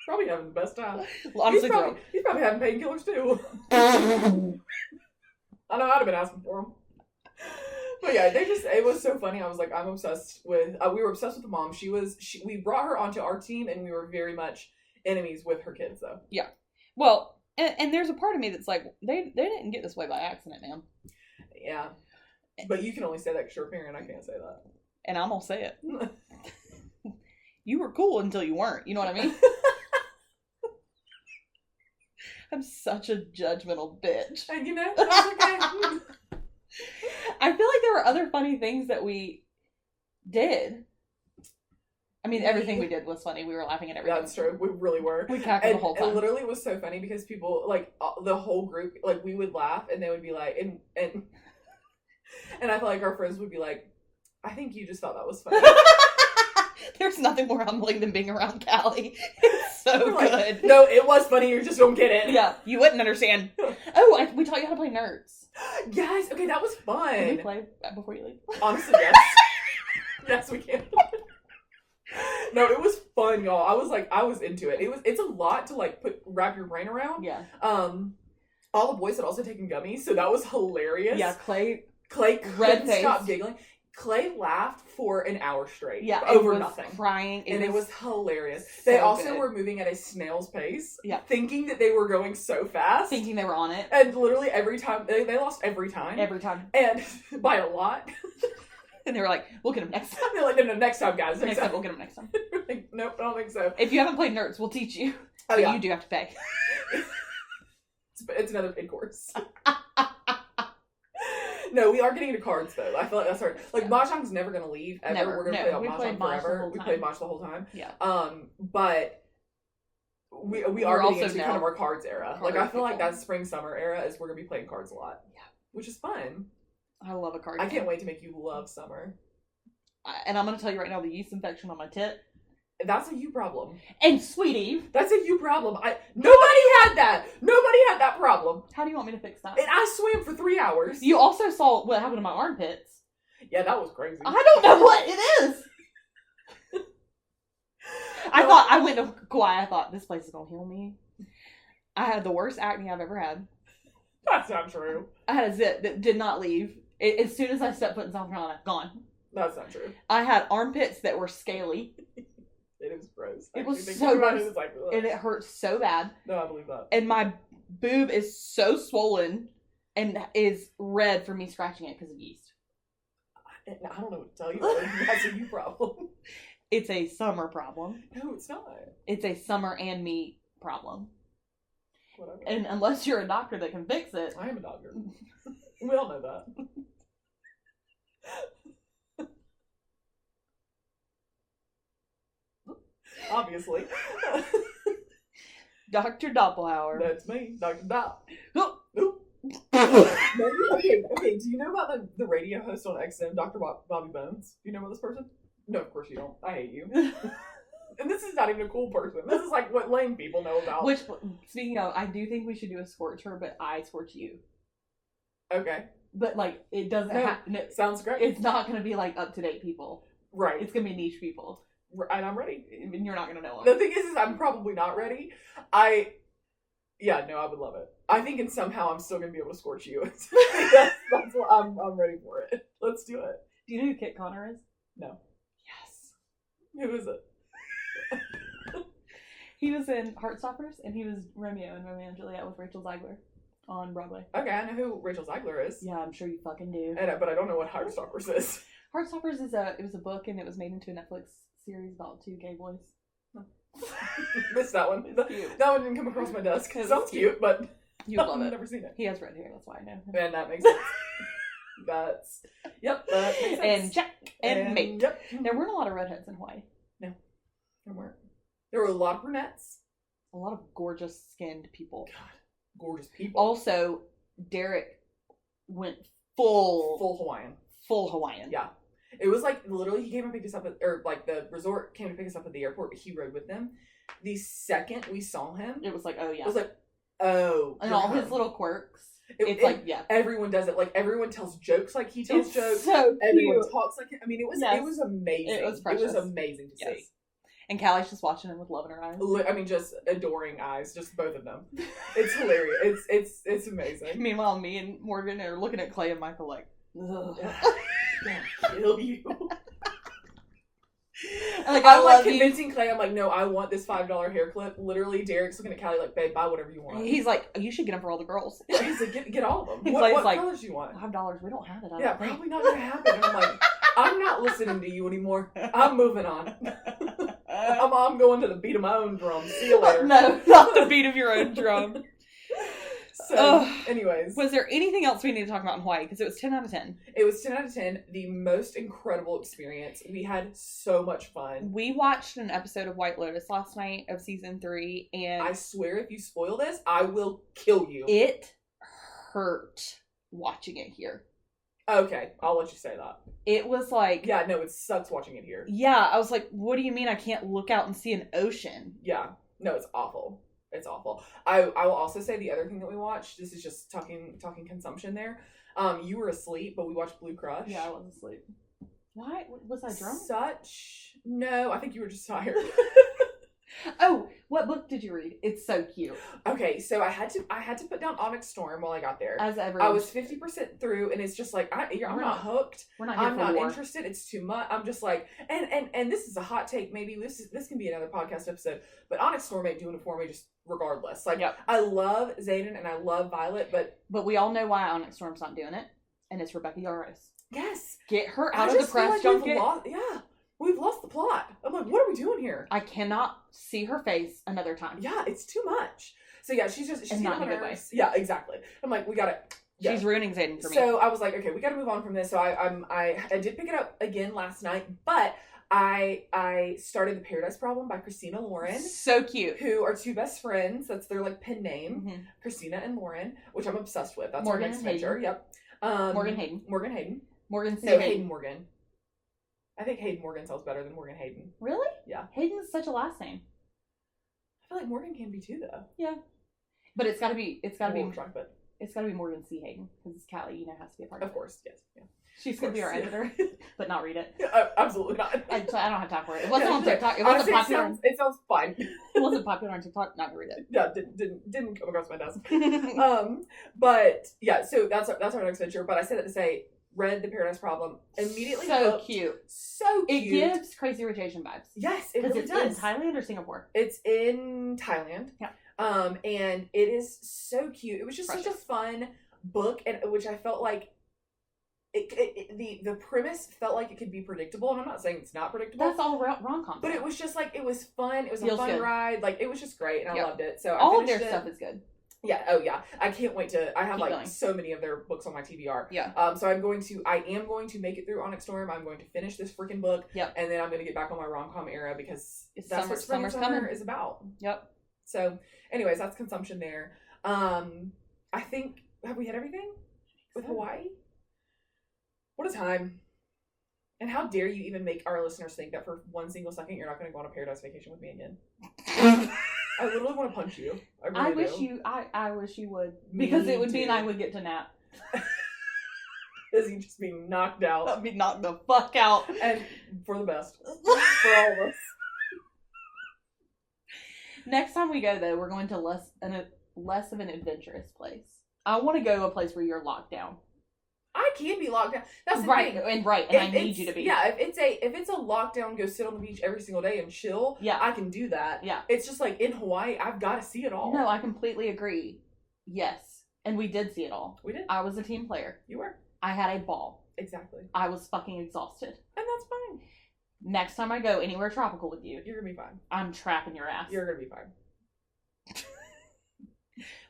Probably having the best time. Honestly, he's probably having painkillers too. I know I'd have been asking for them. But yeah, it was so funny. I was like, I'm obsessed with, we were obsessed with the mom. We brought her onto our team and we were very much enemies with her kids though. Yeah. Well, and there's a part of me that's like, they didn't get this way by accident, man. Yeah. But you can only say that because you're a parent. I can't say that. And I'm going to say it. You were cool until you weren't. You know what I mean? I'm such a judgmental bitch. And that's okay. I feel like there were other funny things that we did. I mean, everything we did was funny. We were laughing at everything. That's true. We really were. We cackled the whole time. And literally it was so funny because people, the whole group, we would laugh and they would be like, and I feel like our friends would be like, I think you just thought that was funny. There's nothing more humbling than being around Callie. It's so good. No, it was funny. You just don't get it. Yeah, you wouldn't understand. Oh, we taught you how to play Nerds. Yes. Okay, that was fun. Can we play before you leave? Honestly, yes. Yes, we can. No, it was fun, y'all. I was into it. It's a lot to like wrap your brain around. Yeah. All the boys had also taken gummies, so that was hilarious. Yeah, Clay couldn't stop giggling. Clay laughed for an hour straight. Yeah, over nothing. Crying. It was hilarious. So they also good. were moving at a snail's pace. Yeah. Thinking that they were going so fast. Thinking they were on it. And literally every time, they lost every time. Every time. And by a lot. And they were like, we'll get them next time. They're like, no, next time, guys. Next time, we'll get them next time. Like, nope, I don't think so. If you haven't played Nerds, we'll teach you. Oh, yeah. You do have to pay. It's another paid course. No, we are getting into cards, though. I feel like that's hard. Like, Mahjong's never going to leave, ever. Never. We're going to play Mahjong forever. We played Mahjong the whole time. Yeah. But we are getting into kind of our cards era. Like, I feel like that spring-summer era is we're going to be playing cards a lot. Yeah. Which is fun. I love a card game. I can't wait to make you love summer. And I'm going to tell you right now, the yeast infection on my tit. That's a you problem. And Sweet Eve. That's a you problem. Nobody had that. Nobody had that problem. How do you want me to fix that? And I swam for 3 hours. You also saw what happened to my armpits. Yeah, that was crazy. I don't know what it is. I went to Kauai. I thought, this place is going to heal me. I had the worst acne I've ever had. That's not true. I had a zit that did not leave. As soon as I stepped foot in South Carolina, gone. That's not true. I had armpits that were scaly. It was gross. It was so gross. It was like, and it hurt so bad. No, I believe that. And my boob is so swollen and is red from me scratching it because of yeast. I don't know what to tell you. That's a you problem. It's a summer problem. No, it's not. It's a summer and me problem. Whatever. And unless you're a doctor that can fix it. I am a doctor. We all know that. Obviously. Dr. Doppelhauer. That's me, Dr. Dopp. Oh. Okay, do you know about the radio host on XM, Dr. Bobby Bones? Do you know about this person? No, of course you don't. I hate you. And this is not even a cool person. This is like what lame people know about. Which, speaking of, I do think we should do a scorch her, but I scorch you. Okay. But, like, it doesn't happen. Sounds great. It's not going to be, like, up-to-date people. Right. It's going to be niche people. And I'm ready. And you're not going to know them. The thing is I'm probably not ready. I would love it. I think somehow I'm still going to be able to scorch you. that's what I'm ready for it. Let's do it. Do you know who Kit Connor is? No. Yes. Who is it? He was in Heartstoppers, and he was Romeo in Romeo and Juliet with Rachel Zegler on Broadway. Okay, I know who Rachel Zegler is. Yeah, I'm sure you fucking do. But I don't know what Heartstoppers is. Heartstoppers it was a book, and it was made into a Netflix series about two gay boys. Missed that one. That one didn't come across my desk. It sounds cute, but you would love it. I've never seen it. He has red hair, that's why I know him. And that makes sense. That makes sense. And check and mate. Yep. There weren't a lot of redheads in Hawaii. No, there weren't. There were a lot of brunettes. A lot of gorgeous skinned people. God, gorgeous people. Also, Derek went full Hawaiian. Full Hawaiian. Yeah. It was like literally he came and picked us up the resort came to pick us up at the airport, but he rode with them. The second we saw him, it was like, oh yeah. It was like, oh. And all his little quirks. It's like, yeah. Everyone does it. Like everyone tells jokes like he tells jokes. So everyone talks like him. I mean, it was amazing. It was precious. It was amazing to see. And Callie's just watching him with love in her eyes. I mean, just adoring eyes, just both of them. It's hilarious. It's amazing. Meanwhile, me and Morgan are looking at Clay and Michael like, ugh. I'll kill you. Like, I'm like convincing Clay. I'm like, no, I want this $5 hair clip. Literally, Derek's looking at Callie like, babe, buy whatever you want. He's like, you should get them for all the girls. He's like, get all of them. He's what like, colors do you want? $5. We don't have it. Probably not gonna happen. And I'm like, I'm not listening to you anymore. I'm moving on. I'm going to the beat of my own drum. See you later. No, not the beat of your own drum. So, anyways. Was there anything else we need to talk about in Hawaii? Because it was 10 out of 10. It was 10 out of 10. The most incredible experience. We had so much fun. We watched an episode of White Lotus last night of season 3, and I swear if you spoil this, I will kill you. It hurt watching it here. Okay, I'll let you say that. It was like... Yeah, no, it sucks watching it here. Yeah, I was like, what do you mean I can't look out and see an ocean? Yeah. No, it's awful. It's awful. I will also say the other thing that we watched, this is just talking consumption there. You were asleep, but we watched Blue Crush. Yeah, I was asleep. Why? Was I drunk? No, I think you were just tired. Oh, what book did you read? It's so cute. Okay, so I had to put down Onyx Storm while I got there. As ever. I was 50% through, and it's just like I'm not hooked. We're not. I'm not interested. It's too much. I'm just like, and this is a hot take. Maybe this can be another podcast episode. But Onyx Storm ain't doing it for me. Just regardless, like yep. I love Xaden and I love Violet, but we all know why Onyx Storm's not doing it, and it's Rebecca Yarros. Yes, get her out of the press junket. We've lost the plot. I'm like, what are we doing here? I cannot see her face another time. Yeah, it's too much. So yeah, she's not in a good way. Yeah, exactly. I'm like, we gotta. Yeah. She's ruining Xaden for me. So I was like, okay, we gotta move on from this. So I did pick it up again last night, but I started The Paradise Problem by Christina Lauren. So cute. Who are two best friends. That's their like pen name. Mm-hmm. Christina and Lauren, which I'm obsessed with. That's Morgan our next venture. Yep. Morgan Hayden. Morgan C. No, Hayden Morgan. I think Hayden Morgan sounds better than Morgan Hayden. Really? Yeah. Hayden is such a last name. I feel like Morgan can be too, though. Yeah. But it's gotta be chocolate. It's gotta be Morgan C. Hayden because it's Callie. Has to be a part of course. Yes. Yeah. She's gonna be our editor, but not read it. Absolutely not. I don't have time for it. It wasn't on TikTok. It wasn't popular. It sounds fine. It wasn't popular on TikTok. Not gonna read it. Yeah, didn't come across my desk. But yeah, so that's our next venture. But I said that to say, read The Paradise Problem immediately. So cute. So cute. It gives Crazy Rich Asian vibes. Yes, it really does. It's in Thailand or Singapore? It's in Thailand. Yeah. And it is so cute. It was just such a fun book, and which I felt like the premise felt like it could be predictable, and I'm not saying it's not predictable. That's all rom-com. But it was just like it was fun. It was a fun ride. Like it was just great, and I loved it. So all of their stuff is good. Yeah. Oh yeah. I can't wait to. I have like so many of their books on my TBR. Yeah. So I am going to make it through Onyx Storm. I'm going to finish this freaking book. Yep. And then I'm going to get back on my rom-com era because that's what spring and summer is about. Yep. So, anyways, that's consumption there. I think have we hit everything with Hawaii? What a time. And how dare you even make our listeners think that for one single second you're not going to go on a paradise vacation with me again? I literally want to punch you. I wish you would. Because it would mean I would get to nap. Is he just being knocked out? I'd be knocked the fuck out. And for the best. For all of us. Next time we go, though, we're going to less of an adventurous place. I want to go to a place where you're locked down. I can be locked down. That's the thing. And I need you to be. Yeah, if it's a lockdown, go sit on the beach every single day and chill. Yeah, I can do that. Yeah, it's just like in Hawaii, I've got to see it all. No, I completely agree. Yes, and we did see it all. We did. I was a team player. You were. I had a ball. Exactly. I was fucking exhausted, and that's fine. Next time I go anywhere tropical with you, you're gonna be fine. I'm trapping your ass. You're gonna be fine.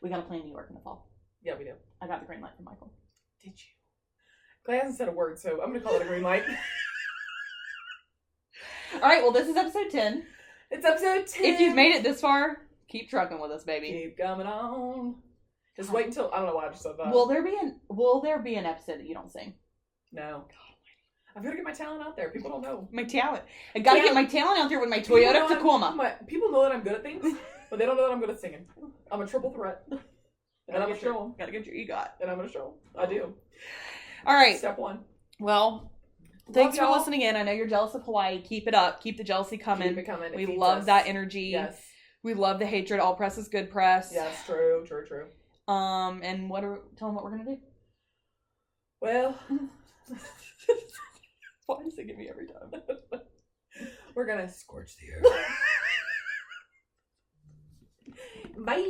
We gotta play in New York in the fall. Yeah, we do. I got the green light from Michael. Did you? Clay hasn't said a word, so I'm going to call it a green light. All right, well, this is episode 10. It's episode 10. If you've made it this far, keep trucking with us, baby. Keep coming on. Just wait until... I don't know why I just said that. Will there be an episode that you don't sing? No. I've got to get my talent out there. People don't know. My talent. I got to get my talent out there with my Toyota Tacoma. People know that I'm good at things, but they don't know that I'm good at singing. I'm a triple threat. And I'm going to show them. Got to get your EGOT. And I'm going to show them. I do. All right. Step one. Well, thanks for listening in. I know you're jealous of Hawaii. Keep it up. Keep the jealousy coming. Keep it coming. We love that energy. Yes. We love the hatred. All press is good press. Yes, true. And tell them what we're gonna do. Well, why does it get me every time? We're gonna scorch the earth. Bye.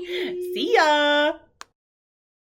See ya.